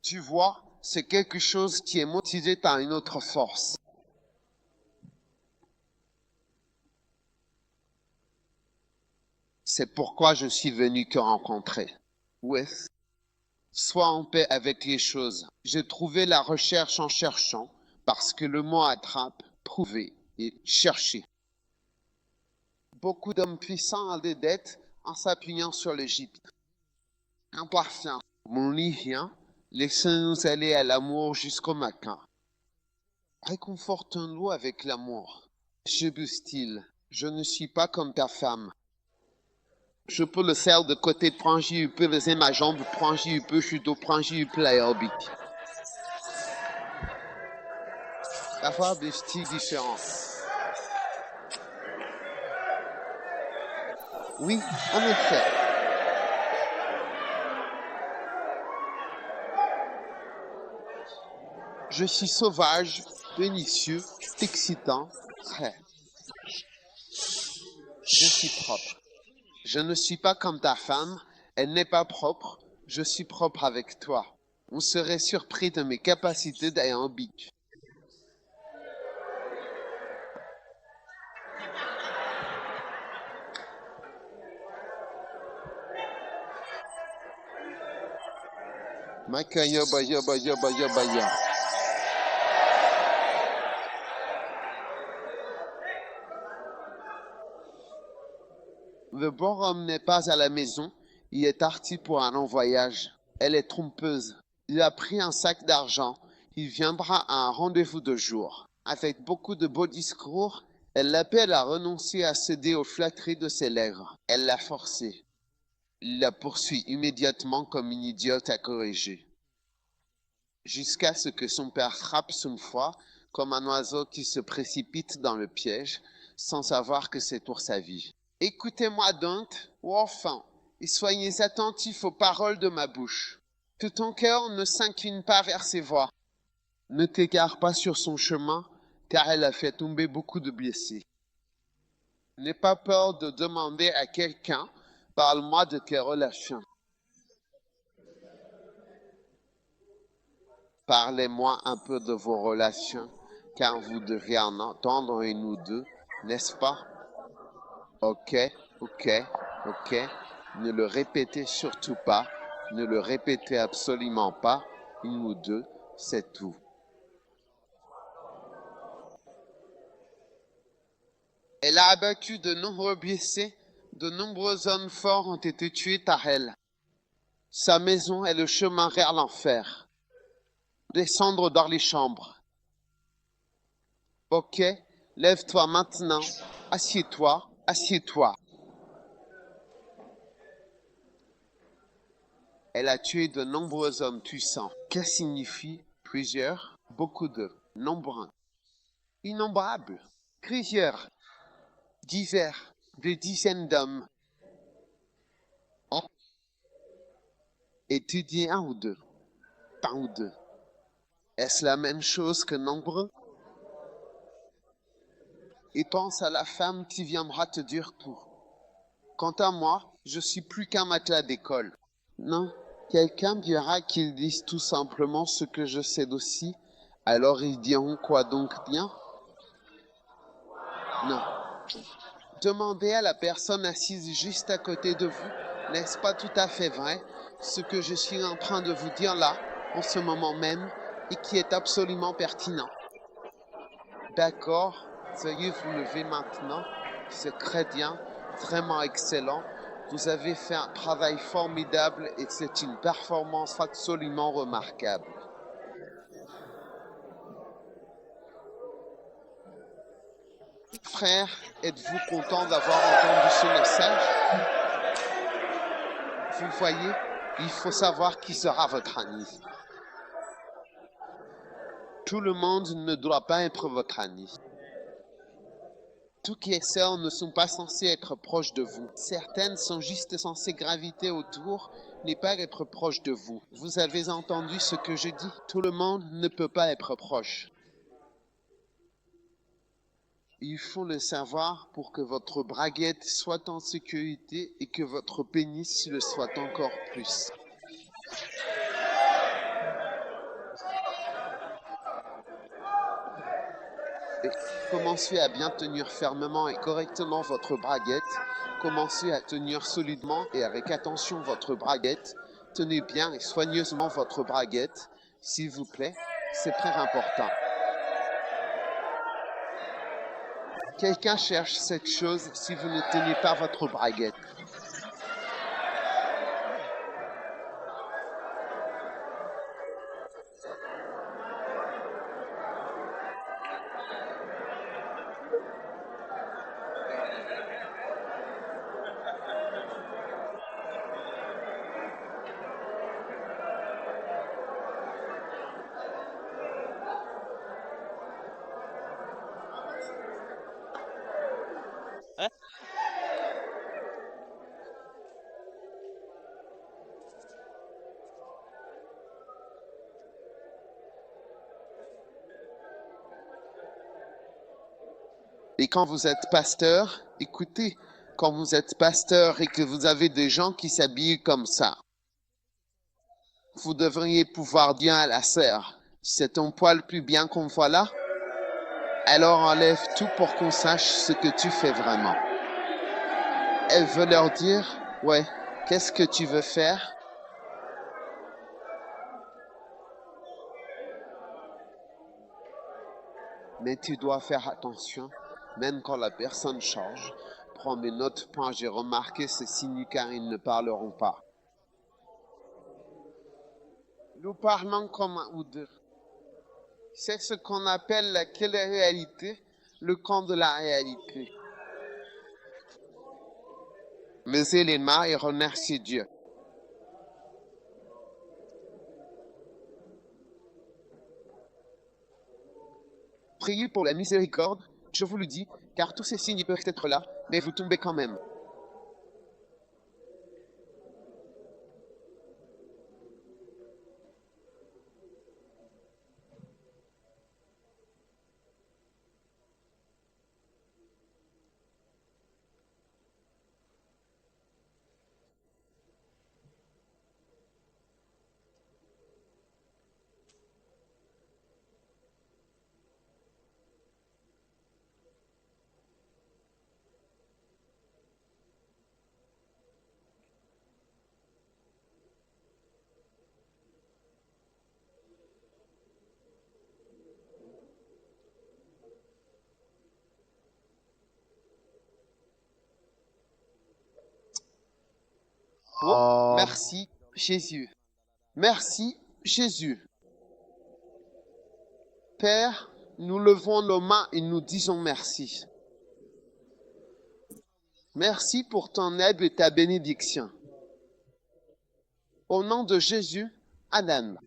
Tu vois, c'est quelque chose qui est motivé par une autre force. C'est pourquoi je suis venu te rencontrer. With, sois en paix avec les choses. J'ai trouvé la recherche en cherchant, parce que le mot attrape, prouver et chercher. Beaucoup d'hommes puissants ont des dettes en s'appuyant sur l'Égypte. Impatient, mon lit vient, laissez-nous aller à l'amour jusqu'au matin. Réconfortons-nous avec l'amour. Je bustille, je ne suis pas comme ta femme. Je peux le faire de côté de Prangi, je peux lever ma jambe, Prangi, je peux chuter, Prangi, je peux l'aérobic. Avoir des styles différents. Oui, en effet. Je suis sauvage, délicieux, excitant, prêt. Je suis propre. Je ne suis pas comme ta femme, elle n'est pas propre, je suis propre avec toi. On serait surpris de mes capacités d'aérobic. Makaya baya baya baya baya. Le bon homme n'est pas à la maison, il est parti pour un long voyage. Elle est trompeuse. Il a pris un sac d'argent, il viendra à un rendez-vous de jour. Avec beaucoup de beaux discours, elle l'appelle à renoncer à céder aux flatteries de ses lèvres. Elle l'a forcé. Il la poursuit immédiatement comme une idiote à corriger. Jusqu'à ce que son père frappe une fois, comme un oiseau qui se précipite dans le piège, sans savoir que c'est pour sa vie. Écoutez-moi donc, ô enfant, et soyez attentifs aux paroles de ma bouche. Que ton cœur ne s'incline pas vers ses voix. Ne t'égare pas sur son chemin, car elle a fait tomber beaucoup de blessés. N'aie pas peur de demander à quelqu'un, parle-moi de tes relations. Parlez-moi un peu de vos relations, car vous devez en entendre une ou deux, n'est-ce pas? Ok. Ne le répétez surtout pas. Ne le répétez absolument pas. Une ou deux, c'est tout. Elle a abattu de nombreux blessés. De nombreux hommes forts ont été tués par elle. Sa maison est le chemin vers l'enfer. Descendre dans les chambres. Ok, lève-toi maintenant. Assieds-toi, assieds-toi. Elle a tué de nombreux hommes puissants. Que signifie plusieurs? Beaucoup de. Nombreux. Innombrables. Plusieurs. Divers. Des dizaines d'hommes. Oh. Étudier un ou deux. Un ou deux. Est-ce la même chose que nombreux? Et pense à la femme qui viendra te dire tout. Quant à moi, je suis plus qu'un matelas d'école. Non, quelqu'un dira qu'ils disent tout simplement ce que je sais aussi. Alors ils diront quoi donc bien? Non. Demandez à la personne assise juste à côté de vous, n'est-ce pas tout à fait vrai, ce que je suis en train de vous dire là, en ce moment même, et qui est absolument pertinent. D'accord, veuillez vous lever maintenant, c'est très bien, vraiment excellent. Vous avez fait un travail formidable et c'est une performance absolument remarquable. frères, êtes-vous content d'avoir entendu ce message? Vous voyez, il faut savoir qui sera votre ami. Tout le monde ne doit pas être votre ami. Toutes les sœurs ne sont pas censées être proches de vous. Certaines sont juste censées graviter autour, mais pas être proches de vous. Vous avez entendu ce que je dis? Tout le monde ne peut pas être proche. Il faut le savoir pour que votre braguette soit en sécurité et que votre pénis le soit encore plus. Et commencez à bien tenir fermement et correctement votre braguette. Commencez à tenir solidement et avec attention votre braguette. Tenez bien et soigneusement votre braguette, s'il vous plaît. C'est très important. Quelqu'un cherche cette chose si vous ne tenez pas votre braguette. Et quand vous êtes pasteur, écoutez, quand vous êtes pasteur et que vous avez des gens qui s'habillent comme ça, vous devriez pouvoir dire à la sœur, c'est ton poil plus bien qu'on voit là? Alors enlève tout pour qu'on sache ce que tu fais vraiment. Elle veut leur dire, ouais, qu'est-ce que tu veux faire? Mais tu dois faire attention, même quand la personne change. Prends mes notes, point, j'ai remarqué ces signes car ils ne parleront pas. Nous parlons comme un ou deux. C'est ce qu'on appelle la réalité, le camp de la réalité. Levez les mains et remerciez Dieu. Priez pour la miséricorde, je vous le dis, car tous ces signes peuvent être là, mais vous tombez quand même. Oh, merci Jésus. Merci Jésus. Père, nous levons nos mains et nous disons merci. Merci pour ton aide et ta bénédiction. Au nom de Jésus, Amen.